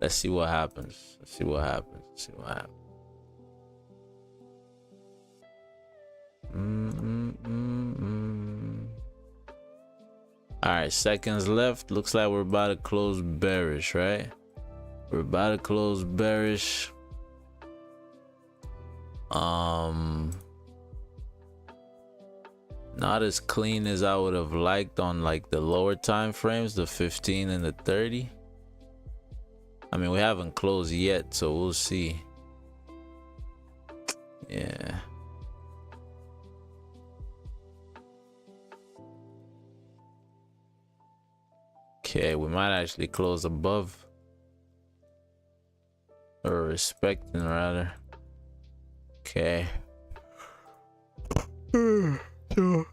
Speaker 1: let's see what happens. Let's see what happens. Let's see what happens. All right, seconds left. Looks like we're about to close bearish, right? We're about to close bearish. Not as clean as I would have liked on like the lower time frames, the 15 and the 30. I mean, we haven't closed yet, so we'll see. Yeah. Okay, we might actually close above, or respecting rather. Okay. So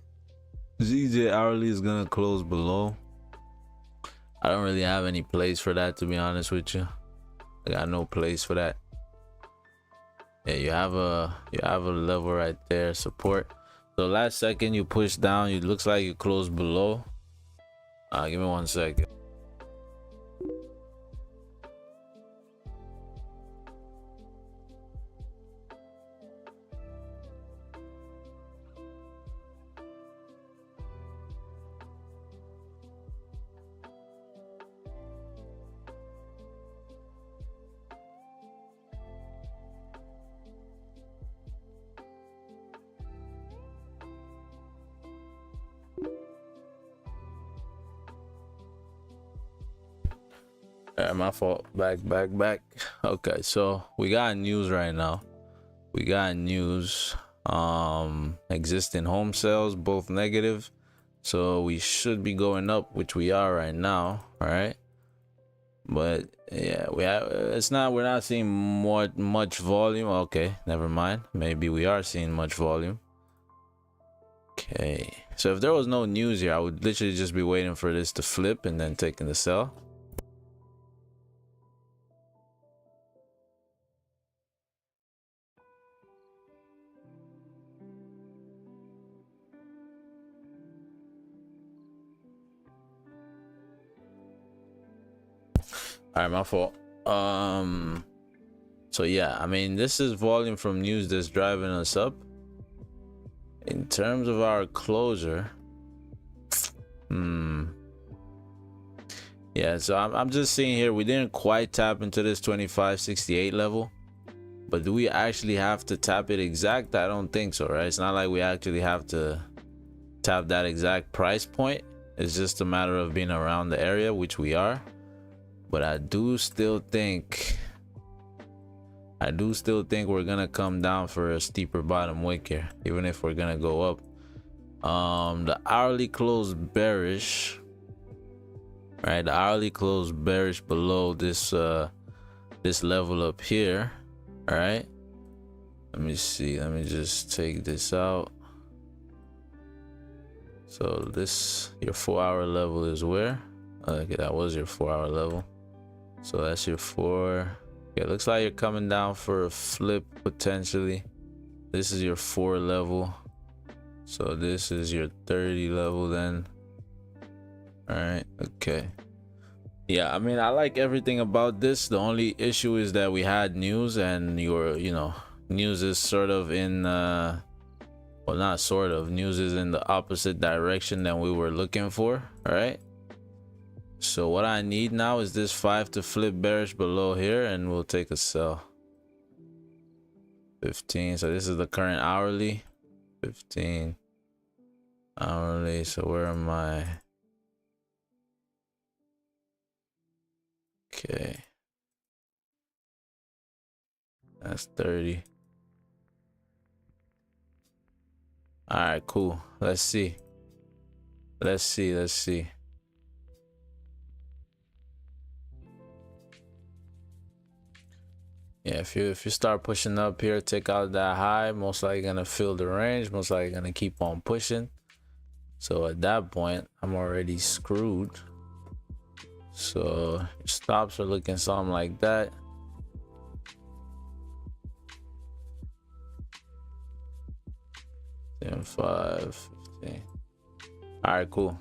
Speaker 1: ZJ hourly is gonna close below. I don't really have any place for that, to be honest with you. I got no place for that. Yeah, you have a level right there, support. So last second you push down, it looks like you close below. Give me 1 second. My fault. Back. Okay, so we got news right now. We got news. Existing home sales both negative, so we should be going up, which we are right now. All right, but yeah, we're not seeing much volume. Okay, never mind. Maybe we are seeing much volume. Okay, so if there was no news here, I would literally just be waiting for this to flip and then taking the sell. All right, my fault. So yeah, I mean, this is volume from news that's driving us up. In terms of our closure, yeah, so I'm just seeing here, we didn't quite tap into this 2568 level, but do we actually have to tap it exact? I don't think so, right? It's not like we actually have to tap that exact price point. It's just a matter of being around the area, which we are. But I do still think we're gonna come down for a steeper bottom wick here, even if we're gonna go up. The hourly closed bearish, right? The hourly closed bearish below this this level up here. All right, let me see, let me just take this out. So this, your 4-hour level is where? Okay, that was your 4-hour level. So that's your 4. Okay, looks like you're coming down for a flip potentially. This is your 4 level. So this is your 30 level then. All right, okay. Yeah, I mean, I like everything about this. The only issue is that we had news, and news is sort of in well, not sort of, news is in the opposite direction than we were looking for. All right, so what I need now is this 5 to flip bearish below here, and we'll take a sell. 15. So this is the current hourly. 15 hourly. So where am I? Okay, that's 30. All right, cool. Let's see. Let's see. Yeah, if you start pushing up here, take out that high, most likely gonna fill the range, most likely gonna keep on pushing. So at that point, I'm already screwed. So your stops are looking something like that. Then 5, 15. All right, cool.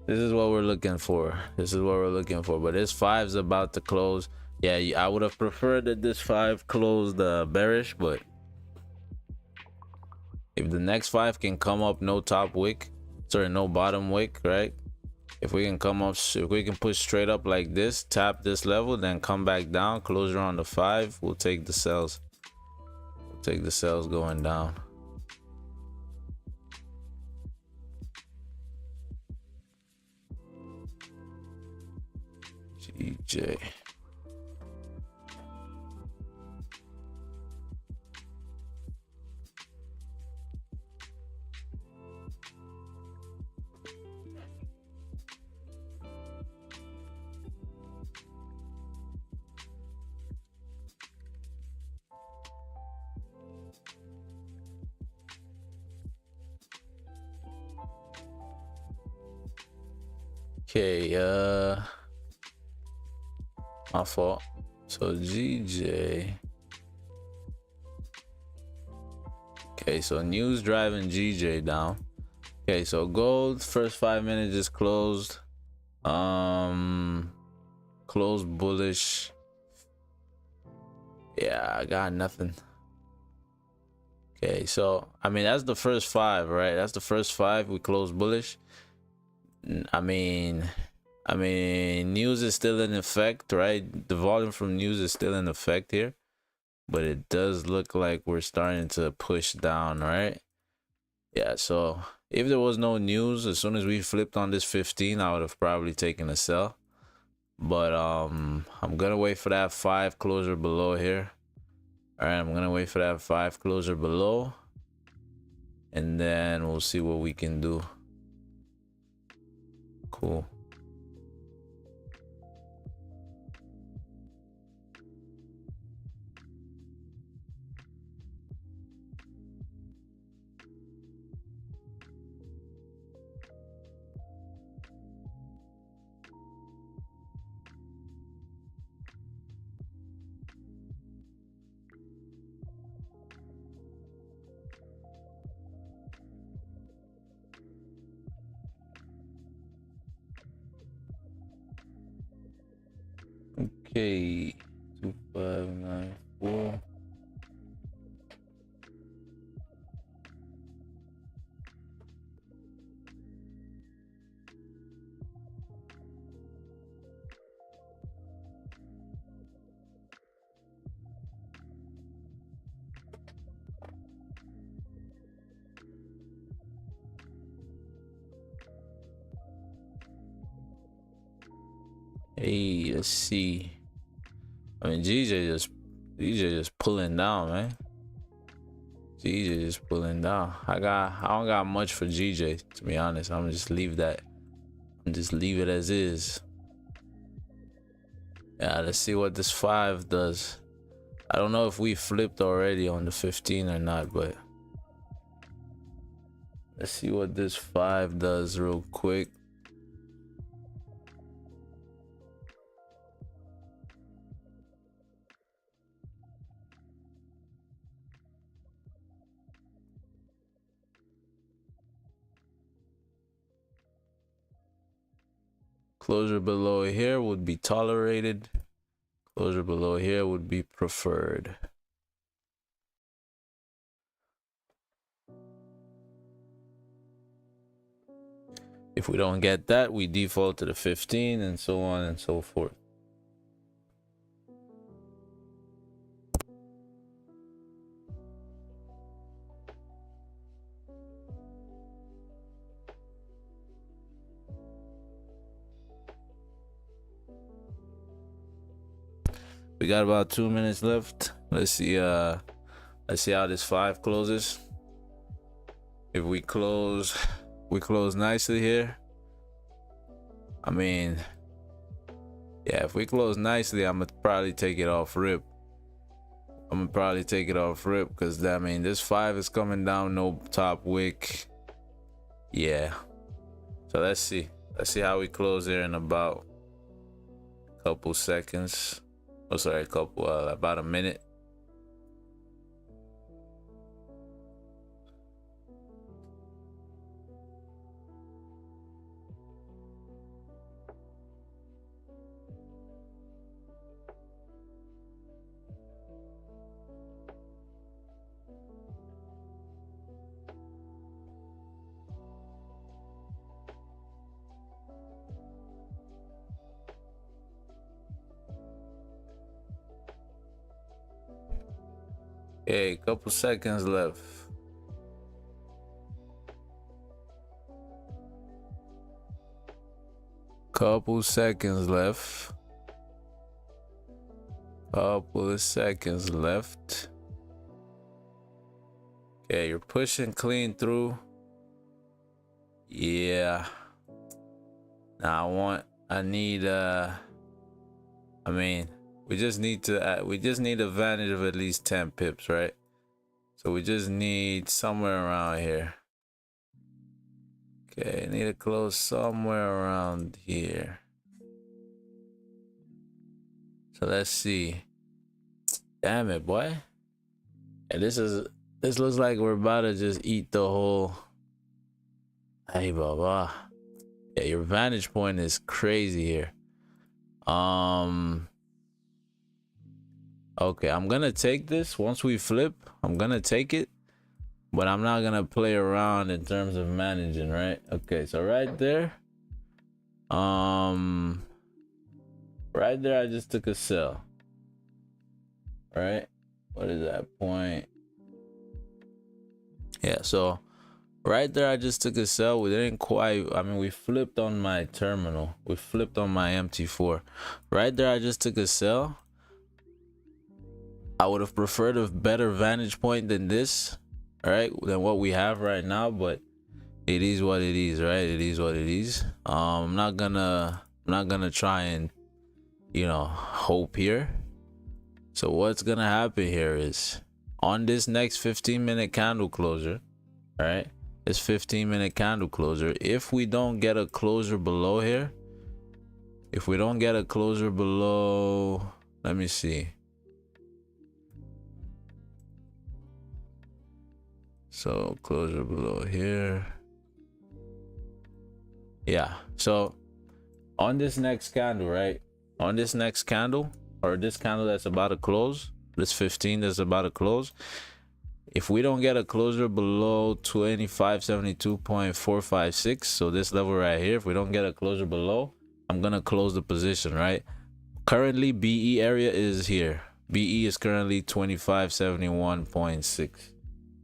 Speaker 1: This is what we're looking for. But this 5 is about to close. Yeah, I would have preferred that this 5 closed bearish, but if the next 5 can come up no top wick, sorry, no bottom wick, right? If we can come up, if we can push straight up like this, tap this level, then come back down, closure on the 5, we'll take the sells. We'll take the sells going down. GJ. Okay, my fault. So GJ. Okay, so news driving GJ down. Okay, so gold first 5 minutes is closed. Closed bullish. Yeah, I got nothing. Okay, so I mean that's the first 5, right? That's the first 5. We closed bullish. I mean news is still in effect, right? The volume from news is still in effect here, but it does look like we're starting to push down, right? Yeah, so if there was no news, as soon as we flipped on this 15, I would have probably taken a sell, but I'm gonna wait for that 5 closure below here. All right, I'm gonna wait for that 5 closure below, and then we'll see what we can do. Cool. Okay, 2594. Hey, let's see. I mean, DJ just pulling down, man. GJ just pulling down. I don't got much for GJ, to be honest. I'm gonna just leave that. Just leave it as is. Yeah, let's see what this 5 does. I don't know if we flipped already on the 15 or not, but let's see what this 5 does real quick. Closure below here would be tolerated. Closure below here would be preferred. If we don't get that, we default to the 15 and so on and so forth. We got about 2 minutes left. Let's see how this 5 closes. If we close nicely here. I mean, yeah, if we close nicely, I'm gonna probably take it off rip. Because I mean, this 5 is coming down, no top wick. Yeah. So let's see how we close here in about a couple seconds. Oh, sorry, about a minute. Okay, couple seconds left. Couple of seconds left. Okay, you're pushing clean through. Yeah. Now we just need advantage of at least 10 pips, right? So we just need somewhere around here. Okay, need to close somewhere around here. So let's see. Damn it, boy. And this looks like we're about to just eat the whole. Hey, baba. Yeah, your vantage point is crazy here. Okay, I'm gonna take this once we flip. I'm gonna take it, but I'm not gonna play around in terms of managing, right? Okay, so right there, I just took a sell. Right? What is that point? Yeah, so right there, I just took a sell. We didn't quite. I mean, we flipped on my terminal. We flipped on my MT4. Right there, I just took a sell. I would have preferred a better vantage point than this, right? Than what we have right now, but it is what it is, right? It is what it is. I'm not gonna try and, hope here. So what's gonna happen here is on this next 15-minute candle closure, right? This 15-minute candle closure, if we don't get a closure below here, let me see. So closure below here. Yeah. So on this next candle, right? On this next candle, or this candle that's about to close, this 15 that's about to close, if we don't get a closure below 2572.456, so this level right here, if we don't get a closure below, I'm gonna close the position, right? Currently BE area is here. BE is currently 2571.6.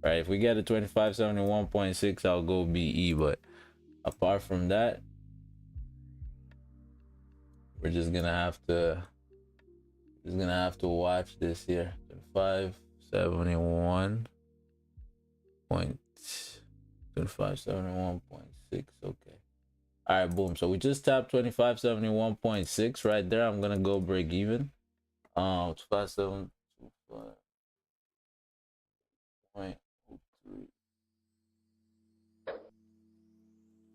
Speaker 1: right? If we get a 2571.6, I'll go BE, but apart from that, we're just gonna have to watch this here. 2571.6. Okay, all right, boom. So we just tapped 2571.6 right there. I'm gonna go break even. 2725.03.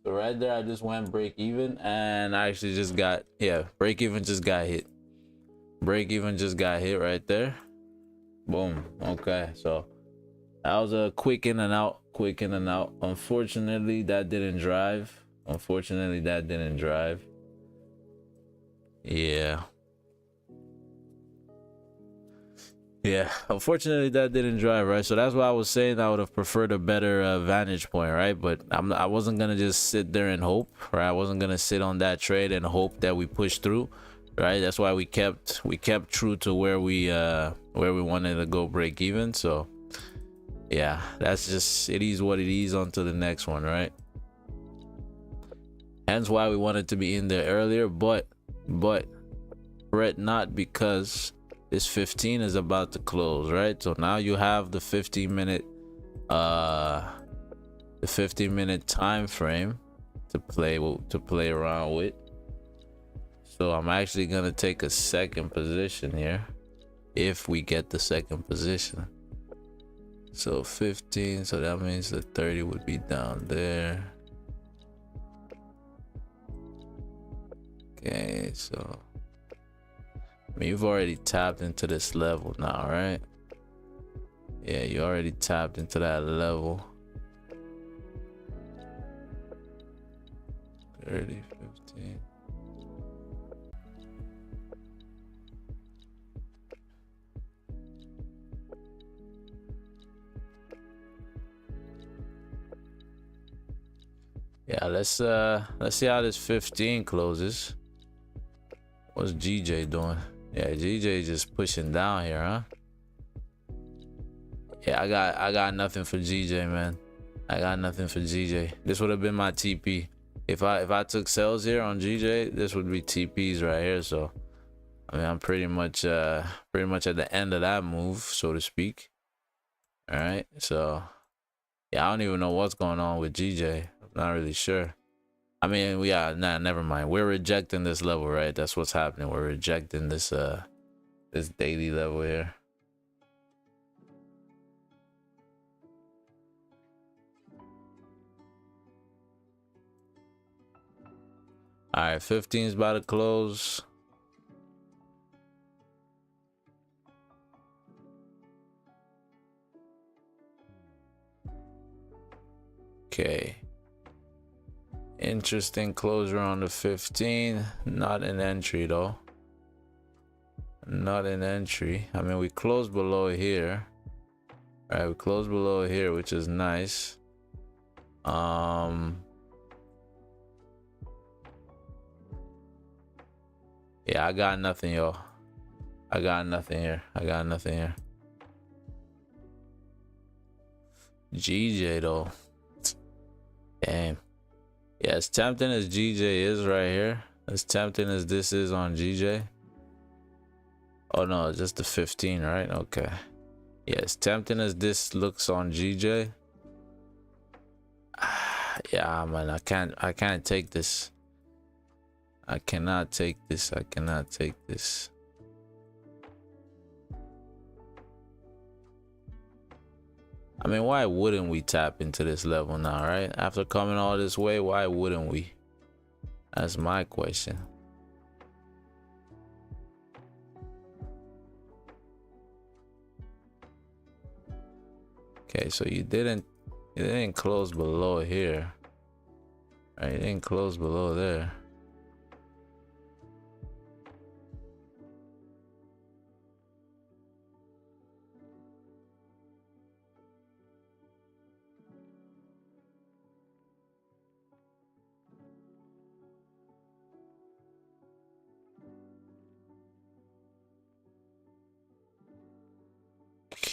Speaker 1: So right there, I just went break even, and I actually just got, break even just got hit. Break even just got hit right there. Boom. Okay, so that was a quick in and out. Unfortunately, that didn't drive. Yeah, unfortunately that didn't drive, right? So that's why I was saying I would have preferred a better vantage point, right? But I wasn't gonna just sit there and hope, right? I wasn't gonna sit on that trade and hope that we push through, right? That's why we kept true to where we wanted to go break even. So yeah, that's just, it is what it is. On to the next one, right? Hence why we wanted to be in there earlier, but fret not, because this 15 is about to close, right? So now you have the 15-minute time frame to play around with. So I'm actually gonna take a second position here if we get the second position. So 15, so that means the 30 would be down there. Okay, so I mean, you've already tapped into this level now, right? Yeah, you already tapped into that level. 30, 15. Yeah, let's see how this 15 closes. What's GJ doing? Yeah, GJ just pushing down here, huh? Yeah, I got nothing for GJ, man. I got nothing for GJ. This would have been my TP. If I took sales here on GJ, this would be TPs right here. So I mean, I'm pretty much at the end of that move, so to speak. All right, so yeah, I don't even know what's going on with GJ. I'm not really sure. I mean, never mind. We're rejecting this level, right? That's what's happening. We're rejecting this this daily level here. All right, 15 is about to close. Okay. Interesting closure on the 15. Not an entry though. Not an entry. I mean, we closed below here. All right, we closed below here, which is nice. Yeah, I got nothing, yo. I got nothing here. GJ though. Damn. Yeah, as tempting as GJ is right here, as tempting as this is on GJ. Oh no, just the 15, right? Okay. Yeah, as tempting as this looks on GJ. Yeah, man, I can't take this. I cannot take this. I mean, why wouldn't we tap into this level now, right? After coming all this way, why wouldn't we? That's my question. Okay, so you didn't close below here. Right, you didn't close below there.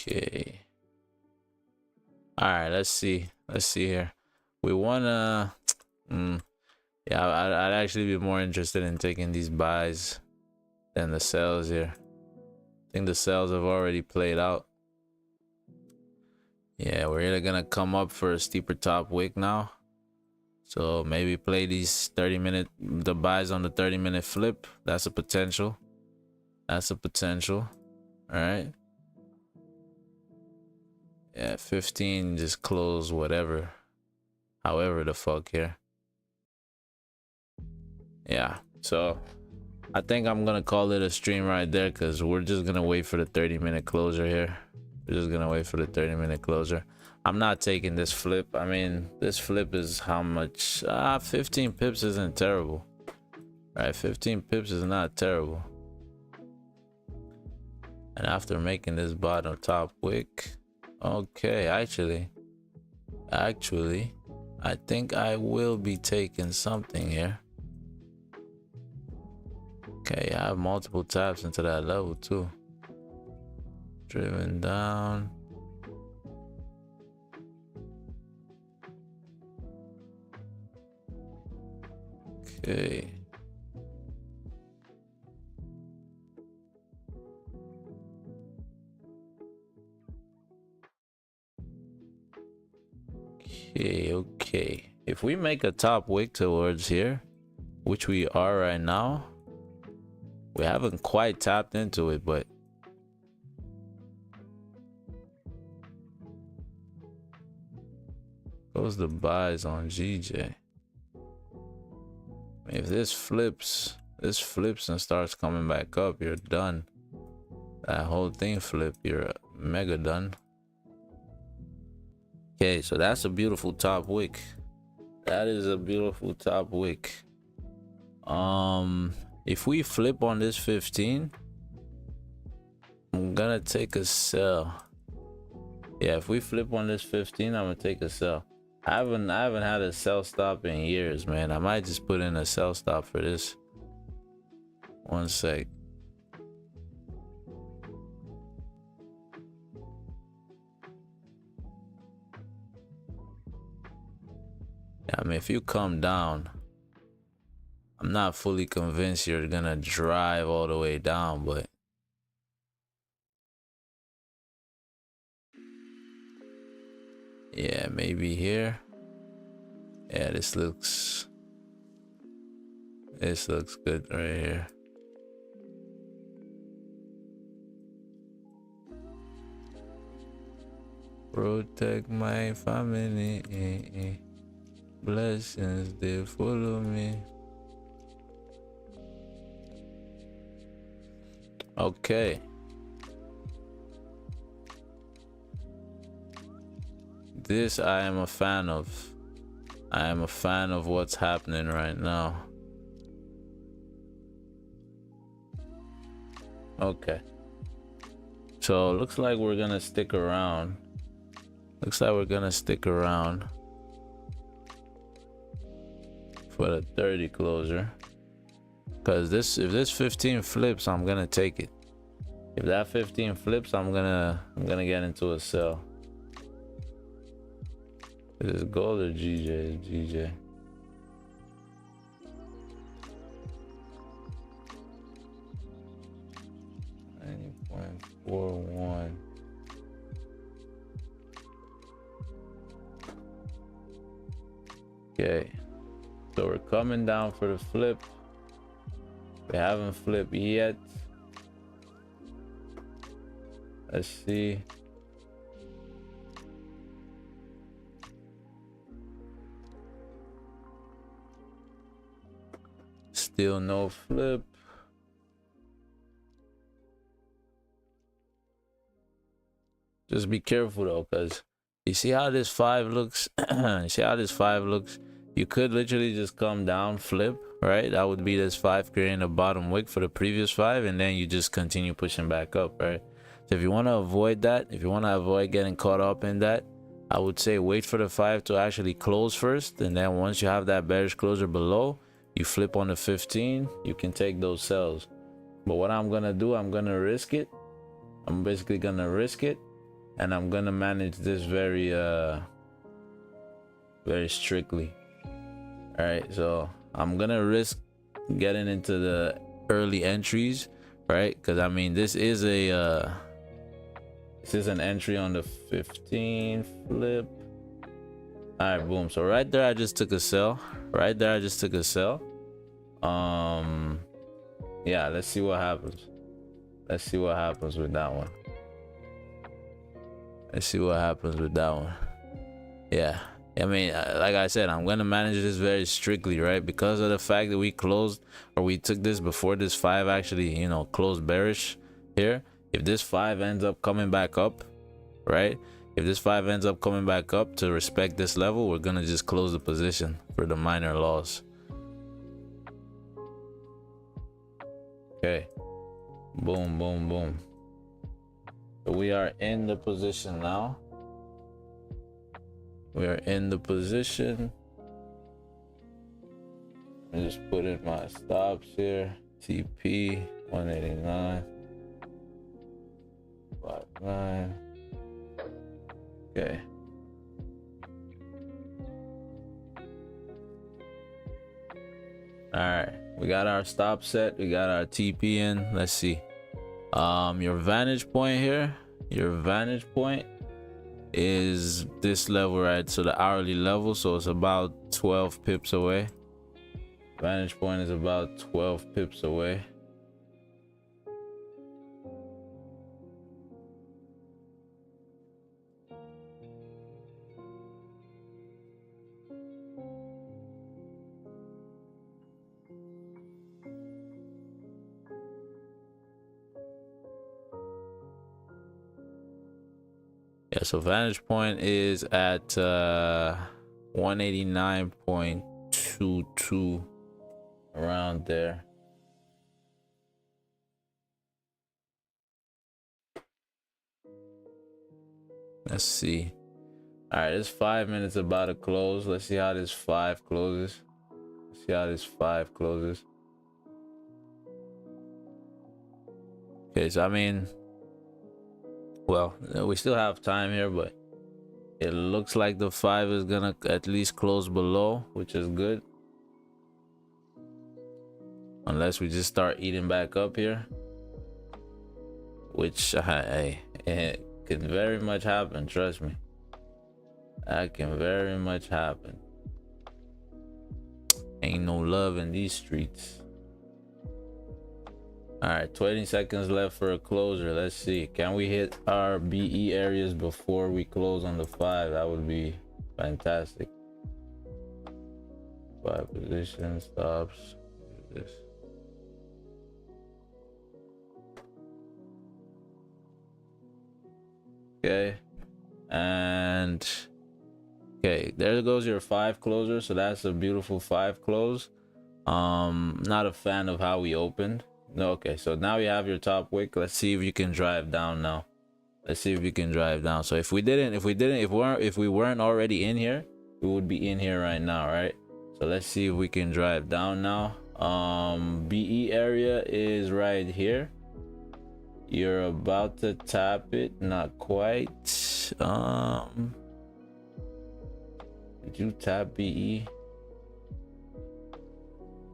Speaker 1: Okay. All right, let's see here. We wanna yeah, I'd actually be more interested in taking these buys than the sells here. I think the sells have already played out. Yeah, we're either gonna come up for a steeper top wick now, so maybe play these the buys on the 30-minute flip. That's a potential. All right. Yeah, 15 just close whatever, however the fuck here. Yeah, so I think I'm gonna call it a stream right there, because we're just gonna wait for the 30-minute closure here. I'm not taking this flip. I mean, this flip is how much? 15 pips isn't terrible. Right, 15 pips is not terrible. And after making this bottom top wick, okay, actually, I think I will be taking something here. Okay, I have multiple taps into that level too. Driven down. Okay. Okay. If we make a top wick towards here, which we are right now, we haven't quite tapped into it, but those the buys on GJ. If this flips and starts coming back up, you're done. That whole thing flip, you're mega done. Okay, so that's a beautiful top wick. That is a beautiful top wick. If we flip on this 15, I'm gonna take a sell. Yeah, if we flip on this 15, I'm gonna take a sell. I haven't had a sell stop in years, man. I might just put in a sell stop for this. One sec. I mean, if you come down, I'm not fully convinced you're gonna drive all the way down, but yeah, maybe here. Yeah, this looks good right here. Protect my family. Blessings, they follow me. Okay. This I am a fan of. I am a fan of what's happening right now. Okay. So looks like we're gonna stick around. For the 30 closer, because if this 15 flips, I'm gonna take it. If that 15 flips, I'm gonna get into a sell. Is it gold or GJ? GJ. $90.41. Okay. So we're coming down for the flip. We haven't flipped yet. Let's see. Still no flip. Just be careful though, because you see how this 5 looks? You could literally just come down, flip, right? That would be this 5 creating a bottom wick for the previous 5, and then you just continue pushing back up, right? So if you want to avoid that, if you want to avoid getting caught up in that, I would say wait for the 5 to actually close first, and then once you have that bearish closer below, you flip on the 15, you can take those sells. But what I'm gonna do, I'm gonna risk it. I'm basically gonna risk it, and I'm gonna manage this very strictly. All right, so I'm gonna risk getting into the early entries, right? Because I mean, this is an entry on the 15 flip. All right, boom. So right there, I just took a sell. Yeah, let's see what happens. With that one. Yeah. I mean, like I said, I'm gonna manage this very strictly, right? Because of the fact that we closed, or we took this before this 5 actually, you know, closed bearish here. If this 5 ends up coming back up, right? If this 5 ends up coming back up to respect this level, we're gonna just close the position for the minor loss. Okay, boom, boom, boom. So we are in the position now. We are in the position. I just put in my stops here. TP 189. 59. Okay. All right, we got our stop set. We got our TP in. Let's see. Your vantage point here. Your vantage point is this level, right? So the hourly level. So it's about 12 pips away. Vantage point is about 12 pips away. Yeah, so vantage point is at 189.22, around there. Let's see. All right, this 5 minutes about to close. Let's see how this 5 closes. Let's see how this 5 closes. Okay, so I mean, well, we still have time here, but it looks like the 5 is gonna at least close below, which is good. Unless we just start eating back up here, which it can very much happen. Trust me, that can very much happen. Ain't no love in these streets. All right, 20 seconds left for a closer. Let's see, can we hit our BE areas before we close on the 5? That would be fantastic. 5 position stops. This. Okay, and okay, there goes your 5 closer. So that's a beautiful 5 close. Not a fan of how we opened. No, okay, so now you have your top wick. Let's see if you can drive down now. Let's see if you can drive down. So if we weren't already in here, we would be in here right now, right? So let's see if we can drive down now. BE area is right here. You're about to tap it, not quite. Did you tap BE?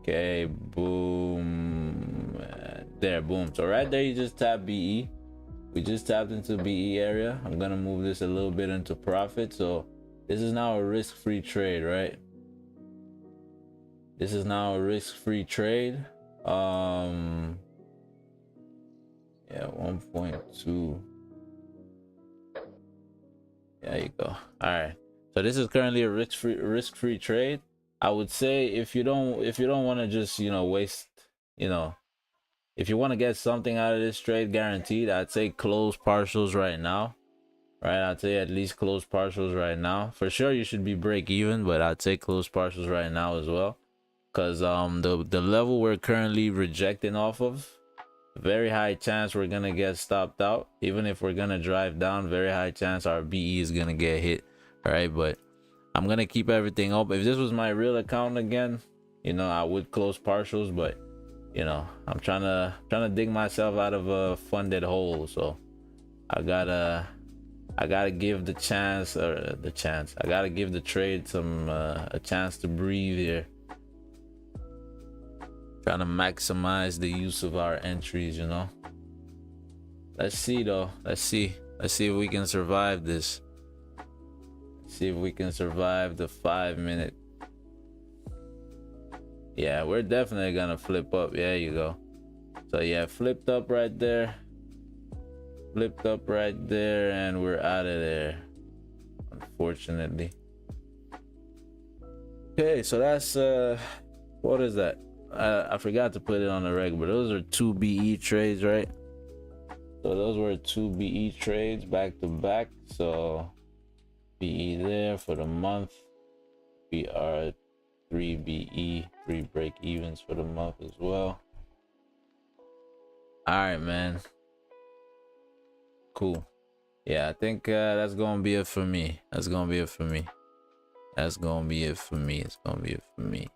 Speaker 1: Okay, boom. There, boom. So right there, you just tap BE. We just tapped into BE area. I'm gonna move this a little bit into profit. So this is now a risk-free trade, right? This is now a risk-free trade. Yeah, 1.2. There you go. All right, so this is currently a risk-free trade. I would say if you don't want to just, you know, waste, you know, if you want to get something out of this trade guaranteed, I'd say close partials right now, right? I'd say at least close partials right now. For sure you should be break even, but I'd say close partials right now as well, because the level we're currently rejecting off of, very high chance we're gonna get stopped out. Even if we're gonna drive down, very high chance our BE is gonna get hit. All right, but I'm gonna keep everything open. If this was my real account again, you know, I would close partials, but you know, I'm trying to dig myself out of a funded hole. So I gotta give the chance, I gotta give the trade some a chance to breathe here. Trying to maximize the use of our entries, you know. Let's see though. Let's see if we can survive this. See if we can survive the 5 minute. Yeah, we're definitely gonna flip up. There you go. So yeah, flipped up right there. Flipped up right there, and we're out of there, unfortunately. Okay, so that's what is that? I forgot to put it on the reg, but those are 2 BE trades, right? So those were 2 BE trades back to back. So BE there for the month. We are 3 BE, 3 break evens for the month as well. All right, man. Cool. Yeah, I think that's gonna be it for me. That's gonna be it for me. That's gonna be it for me. It's gonna be it for me.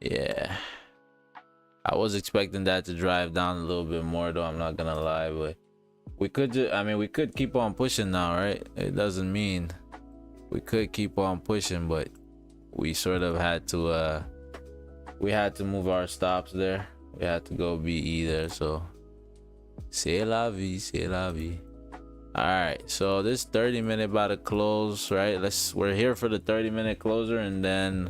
Speaker 1: Yeah. I was expecting that to drive down a little bit more though, I'm not gonna lie, but we could just, I mean, we could keep on pushing now, right? It doesn't mean we could keep on pushing, but we sort of had to we had to move our stops there. We had to go BE there, so c'est la vie, c'est la vie. All right, so this 30-minute about to close, right? We're here for the 30-minute closer, and then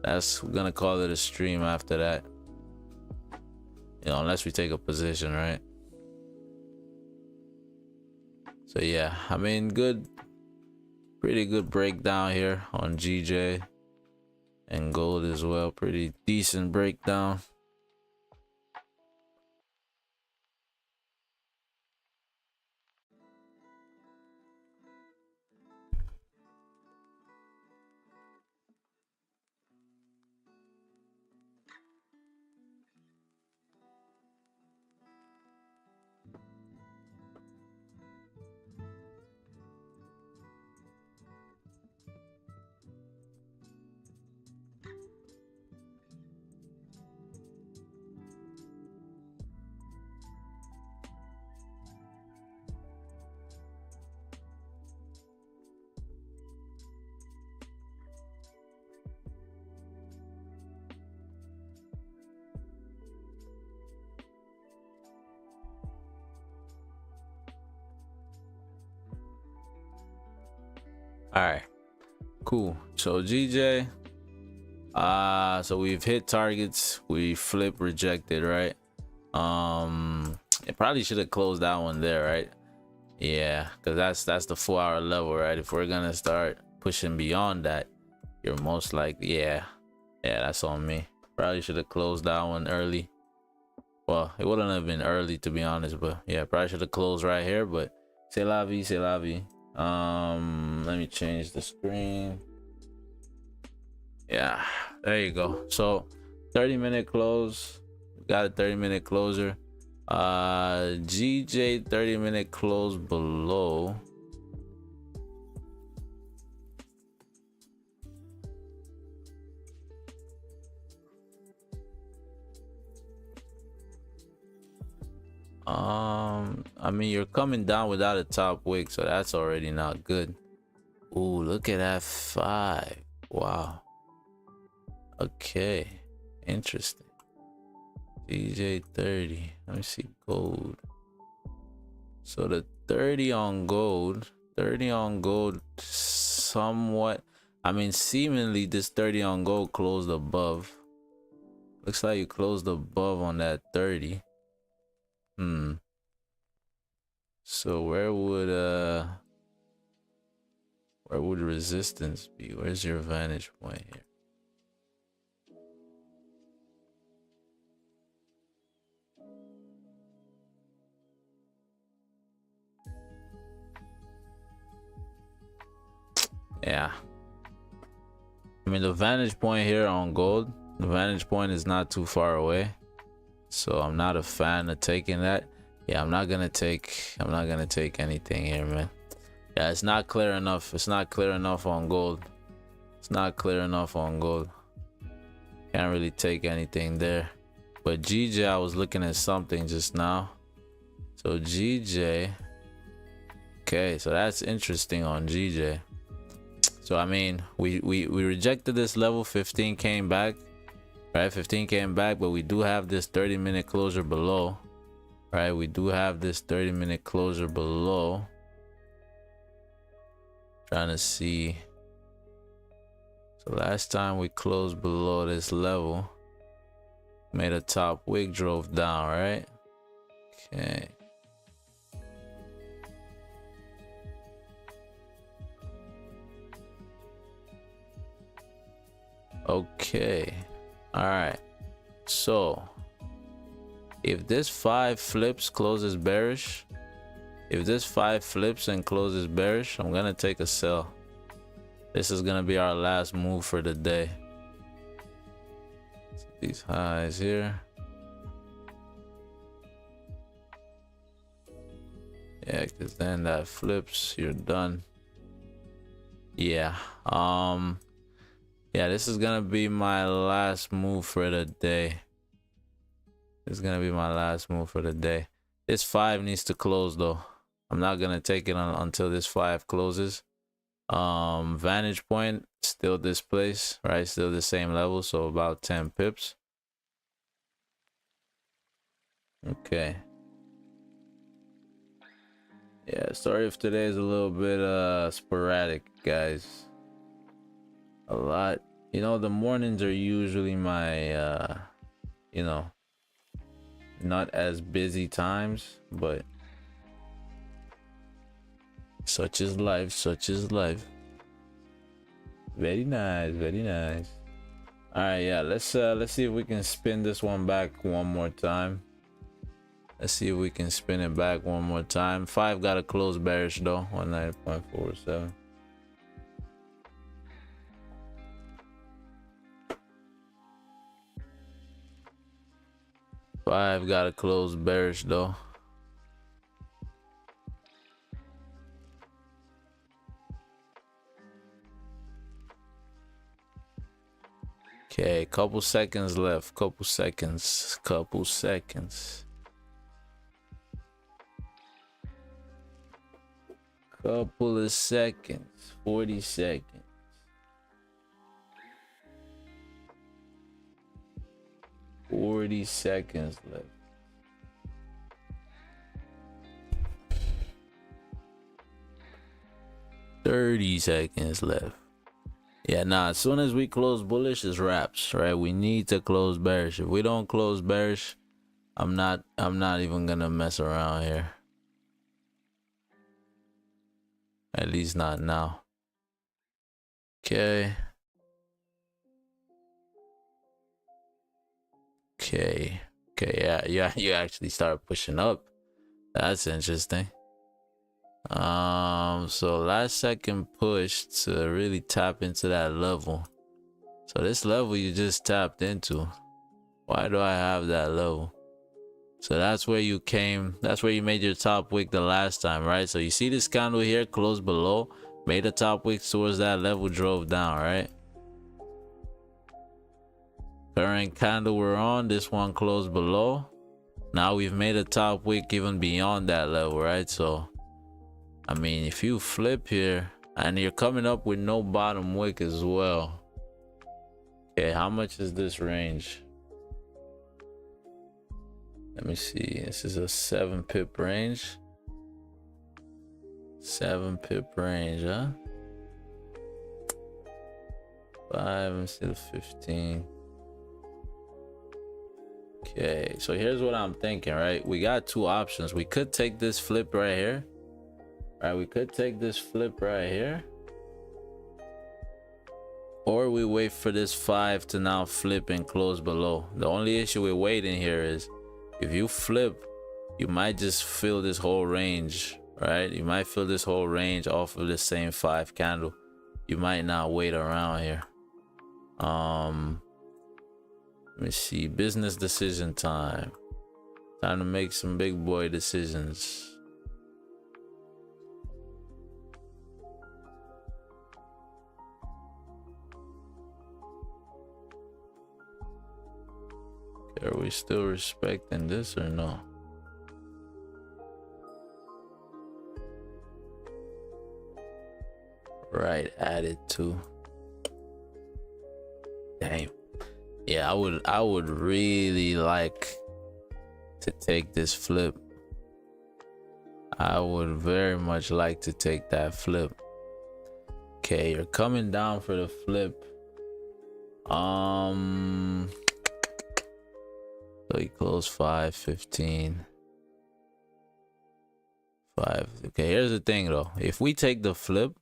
Speaker 1: we're gonna call it a stream after that, you know, unless we take a position, right? So yeah, I mean, pretty good breakdown here on GJ and gold as well. Pretty decent breakdown. All right, cool. So GJ, so we've hit targets, we flip rejected, right? It probably should have closed that one there, right? Yeah, because that's the 4-hour level, right? If we're gonna start pushing beyond that, you're most likely, yeah, that's on me. Probably should have closed that one early. Well, it wouldn't have been early, to be honest, but yeah, probably should have closed right here. But c'est la vie, c'est la vie. Let me change the screen. Yeah, there you go. So 30-minute close, we got a 30-minute closer. GJ 30-minute close below. I mean, you're coming down without a top wick, so that's already not good. Ooh, look at that 5. Wow. Okay, interesting. DJ 30. Let me see gold. So the 30 on gold, somewhat. I mean, seemingly this 30 on gold closed above. Looks like you closed above on that 30. So where would resistance be? Where's your vantage point here? Yeah, I mean, the vantage point here on gold, the vantage point is not too far away, so I'm not a fan of taking that. Yeah, I'm not gonna take anything here, man. Yeah, it's not clear enough. It's not clear enough on gold. It's not clear enough on gold. Can't really take anything there. But GJ, I was looking at something just now. So GJ, okay, so that's interesting on GJ. So I mean, we rejected this level. 15 came back, right? 15 came back, but we do have this 30-minute closure below, right? We do have this 30-minute closure below. Trying to see. So last time we closed below this level, made a top wick, drove down, right? Okay. Okay, all right. So if this 5 flips, closes bearish, if this 5 flips and closes bearish, I'm gonna take a sell. This is gonna be our last move for the day. So these highs here, Yeah, because then that flips, you're done. Yeah. Yeah, this is gonna be my last move for the day. This is gonna be my last move for the day. This 5 needs to close though. I'm not gonna take it until this 5 closes. Vantage point still this place, right? Still the same level, so about 10 pips. Okay. Yeah, sorry if today is a little bit sporadic, guys. A lot, you know, the mornings are usually my you know, not as busy times, but such is life, such is life. Very nice, very nice. All right, yeah, let's see if we can spin this one back one more time. Let's see if we can spin it back one more time. 5 got a close bearish though, 190.47. Five got a close bearish though. Okay, couple seconds left. Couple seconds. 40 seconds. 40 seconds left. $30 seconds left. Yeah, nah, as soon as we close bullish, it's wraps, right? We need to close bearish. If we don't close bearish, I'm not even gonna mess around here. At least not now. Okay. Yeah, you actually start pushing up. That's interesting. So last second push to really tap into that level. So this level you just tapped into. Why do I have that level? So that's where you came, that's where you made your top wick the last time, right? So you see this candle here close below, made a top wick towards that level, drove down, right? Current candle we're on, this one closed below. Now we've made a top wick even beyond that level, right? So I mean, if you flip here and you're coming up with no bottom wick as well. Okay, how much is this range? Let me see. This is a 7 pip range. 7 pip range, huh? 5 instead of 15. Okay, so here's what I'm thinking, right? We got two options. We could take this flip right here. Right, we could take this flip right here, or we wait for this 5 to now flip and close below. The only issue with waiting here is if you flip, you might just fill this whole range, right? You might fill this whole range off of the same 5 candle. You might not wait around here. Let me see. Business decision time. Time to make some big boy decisions. Are we still respecting this or no? Right, added to. Damn. Yeah, I would really like to take this flip. I would very much like to take that flip. Okay, you're coming down for the flip. So he closed 5.15. 5. Okay, here's the thing though. If we take the flip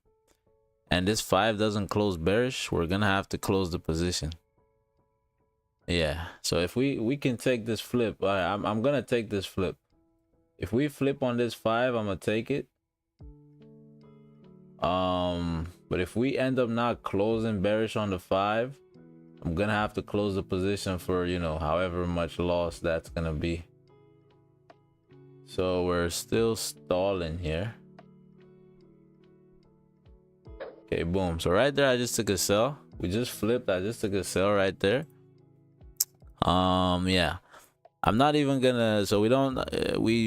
Speaker 1: and this 5 doesn't close bearish, we're gonna have to close the position. Yeah. So if we can take this flip, I'm gonna take this flip. If we flip on this 5, I'm gonna take it. But if we end up not closing bearish on the 5, I'm gonna have to close the position for, you know, however much loss that's gonna be. So we're still stalling here. Okay, boom. So right there, I just took a sell. We just flipped. I just took a sell right there. Yeah, I'm not even gonna, so we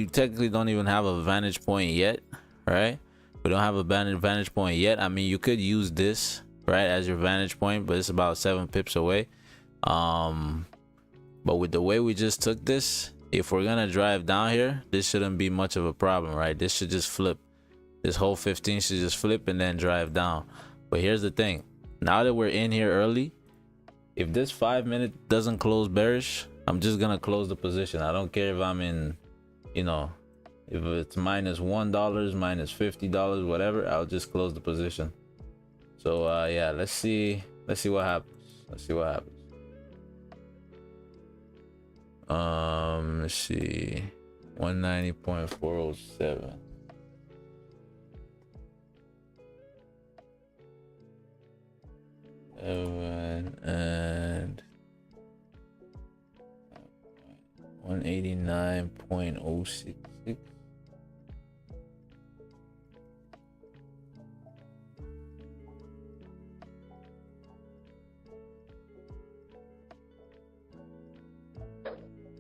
Speaker 1: technically don't even have a vantage point yet, right? We don't have a vantage point yet. I mean, you could use this, right, as your vantage point, but it's about 7 pips away. But with the way we just took this, if we're gonna drive down here, this shouldn't be much of a problem, right? This should just flip. This whole 15 should just flip and then drive down. But here's the thing, now that we're in here early, if this 5 minute doesn't close bearish, I'm just gonna close the position. I don't care if I'm in, you know, if it's minus $1, minus $50, whatever, I'll just close the position. So yeah, let's see what happens. Let's see what happens. Let's see, 190.407. And 189.066.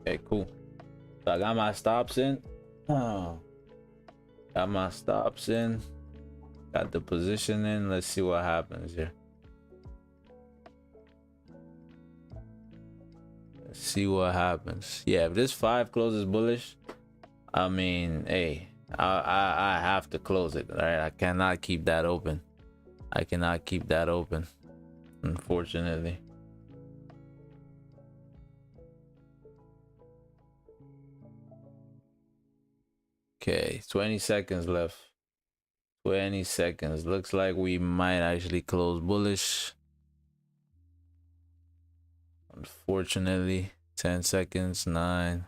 Speaker 1: Okay, cool. So I got my stops in. Got my stops in. Got the position in. Let's see what happens here. Let's see what happens. Yeah, if this 5 closes bullish, I mean, hey, I have to close it, right? I cannot keep that open. I cannot keep that open, unfortunately. Okay, 20 seconds left. 20 seconds. Looks like we might actually close bullish. Unfortunately, 10 seconds, 9.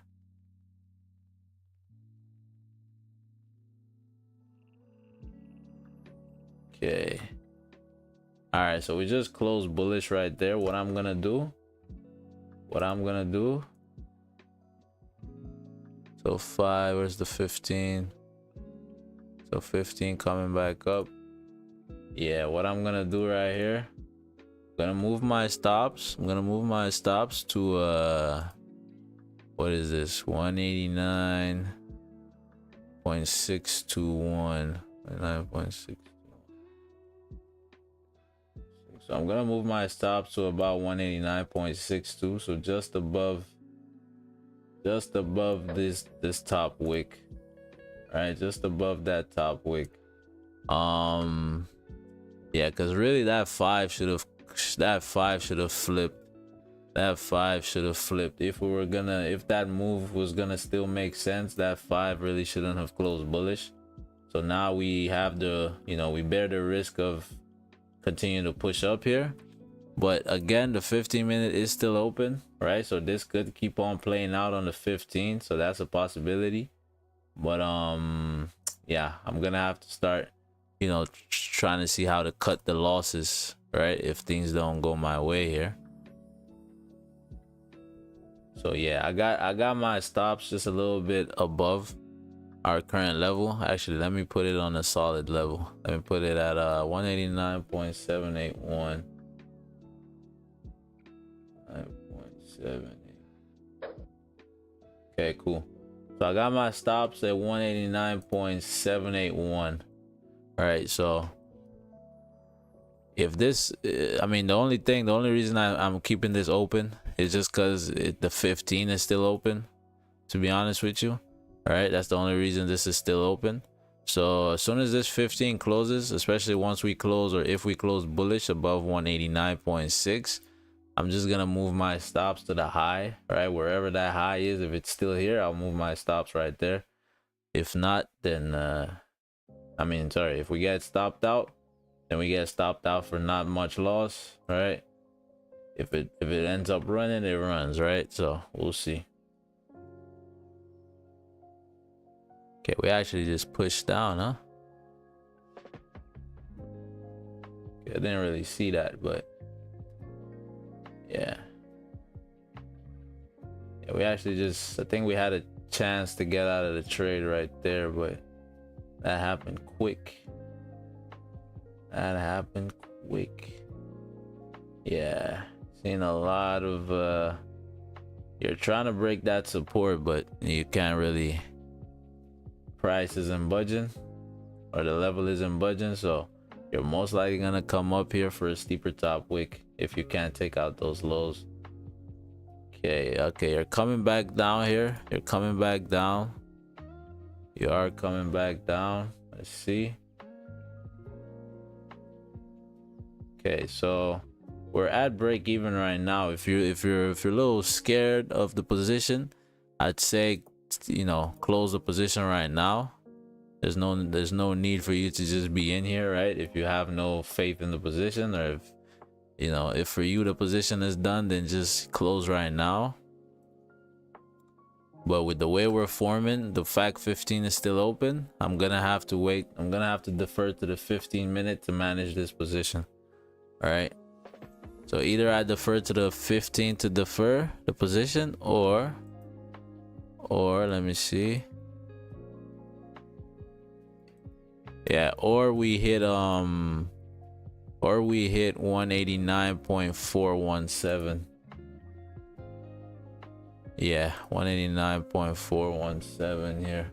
Speaker 1: Okay. All right, so we just closed bullish right there. What I'm gonna do, so 5, where's the 15? So 15 coming back up. Yeah, what I'm gonna do right here, I'm gonna move my stops. I'm gonna move my stops to what is this, 189.621, 9.6. So I'm gonna move my stops to about 189.62, so just above this top wick, right? Just above that top wick. Yeah, because really that 5 should have flipped. That 5 should have flipped. If that move was gonna still make sense, that 5 really shouldn't have closed bullish. So now we have we bear the risk of continuing to push up here. But again, the 15-minute is still open, right? So this could keep on playing out on the 15, so that's a possibility. But yeah, I'm gonna have to start trying to see how to cut the losses, right, if things don't go my way here. So yeah, I got my stops just a little bit above our current level. Actually, let me put it on a solid level. Let me put it at 189.781. 9.78. Okay, cool. So I got my stops at 189.781. All right, so if this, I mean, the only reason I'm keeping this open is just because the 15 is still open, to be honest with you. All right, that's the only reason this is still open. So as soon as this 15 closes, especially once we close, or if we close bullish above 189.6, I'm just gonna move my stops to the high, right, wherever that high is. If it's still here, I'll move my stops right there. If not, then if we get stopped out, then we get stopped out for not much loss, right? If it ends up running, it runs, right? So we'll see. Okay, we actually just pushed down, huh? Okay, I didn't really see that, but yeah, we actually just, I think we had chance to get out of the trade right there, but that happened quick. That happened quick. Yeah, seen a lot of you're trying to break that support, but you can't really. Price isn't budging, or the level isn't budging, so you're most likely gonna come up here for a steeper top wick if you can't take out those lows. Okay, you're coming back down here. You're coming back down. You are coming back down. Let's see. Okay, so we're at break even right now. If you're a little scared of the position, I'd say, you know, close the position right now. There's no need for you to just be in here, right? If you have no faith in the position, or if, you know, if for you the position is done, then just close right now. But with the way we're forming, the fact 15 is still open, I'm gonna have to wait. I'm gonna have to defer to the 15-minute to manage this position. All right, so either I defer to the 15 to defer the position, or let me see. Yeah, or we hit 189.417. Yeah, 189.417 here.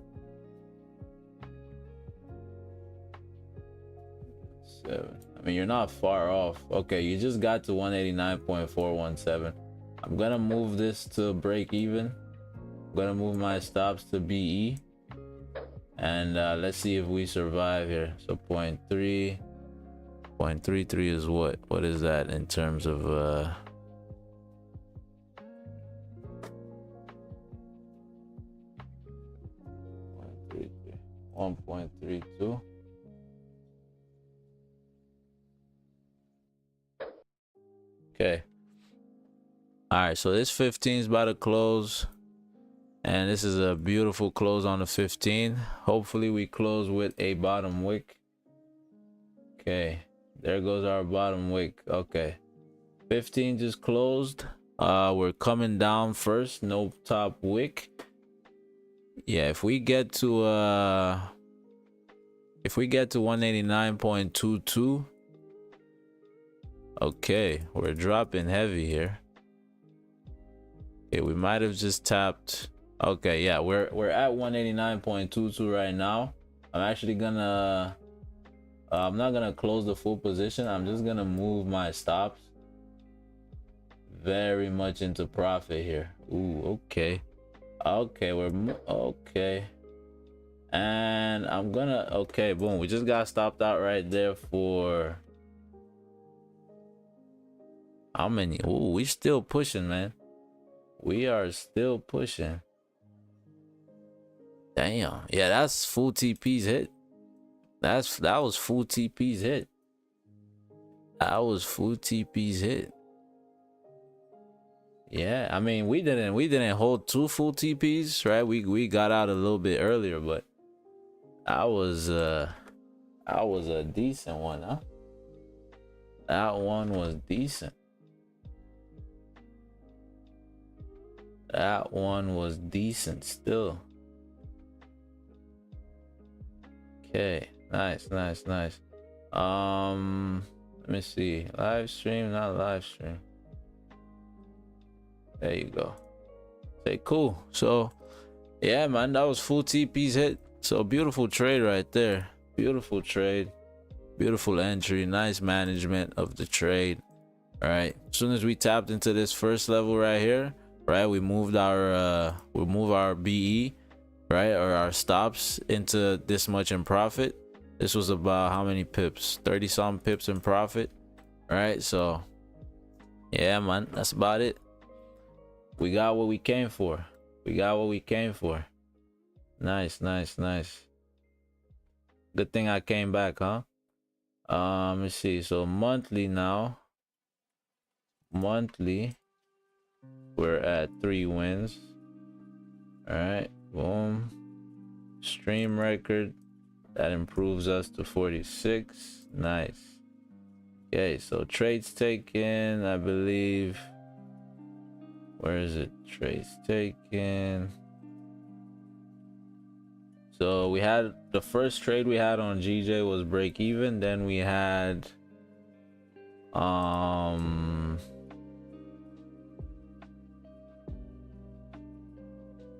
Speaker 1: 7. I mean, you're not far off. Okay, you just got to 189.417. I'm gonna move this to break even. I'm gonna move my stops to BE, and let's see if we survive here. So 0.33 is what is that in terms of 1.32. Okay, all right, so this 15 is about to close, and this is a beautiful close on the 15. Hopefully we close with a bottom wick. Okay, there goes our bottom wick. Okay, 15 just closed. We're coming down first, no top wick. Yeah, if we get to 189.22, okay, we're dropping heavy here. Okay, we might have just tapped. Okay, yeah, we're at 189.22 right now. I'm actually gonna I'm not gonna close the full position. I'm just gonna move my stops very much into profit here. Ooh, okay, okay, and I'm gonna, okay, boom, we just got stopped out right there for how many? Ooh, we still pushing, man. We are still pushing. Damn, yeah, that's full TP's hit. That was full TP's hit. That was full TP's hit. Yeah, I mean, we didn't hold 2 full TPs, right? We got out a little bit earlier, but that was a decent one, huh? That one was decent. That one was decent still. Okay, nice. Let me see. Live stream, not live stream. There you go. Okay, cool. So yeah, man, that was full TP's hit. So beautiful trade right there. Beautiful trade. Beautiful entry. Nice management of the trade. All right. As soon as we tapped into this first level right here, right, we moved our BE, right, or our stops into this much in profit. This was about how many pips? 30 some pips in profit. All right, so yeah, man, that's about it. We got what we came for. Nice. Good thing I came back, huh? Let's see. So monthly now. Monthly, we're at 3 wins. All right, boom. Stream record, that improves us to 46. Nice. Okay, so trades taken, I believe. Where is it? Trades taken. So we had the first trade we had on GJ was break even. Then we had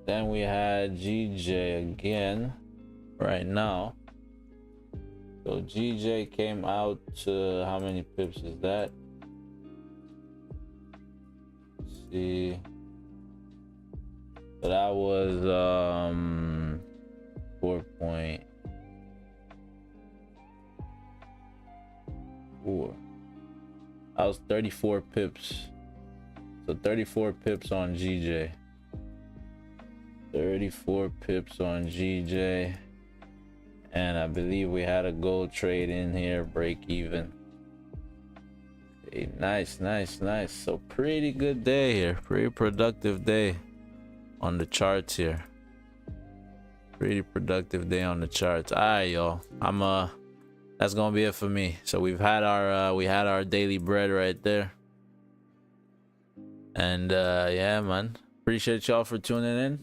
Speaker 1: GJ again right now. So GJ came out to how many pips is that? Let's see. So that was 4.4. That was 34 pips. So 34 pips on GJ. 34 pips on GJ. And I believe we had a gold trade in here, break even. Okay, nice. So pretty good day here. Pretty productive day on the charts here. Pretty productive day on the charts. All right, y'all. That's gonna be it for me. So we had our daily bread right there. And yeah, man. Appreciate y'all for tuning in.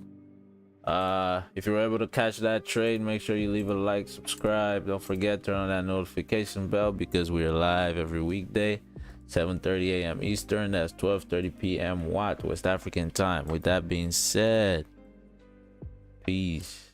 Speaker 1: If you were able to catch that trade, make sure you leave a like, subscribe. Don't forget, turn on that notification bell because we are live every weekday, 7:30 a.m. Eastern. That's 12:30 p.m. West African time. With that being said, peace.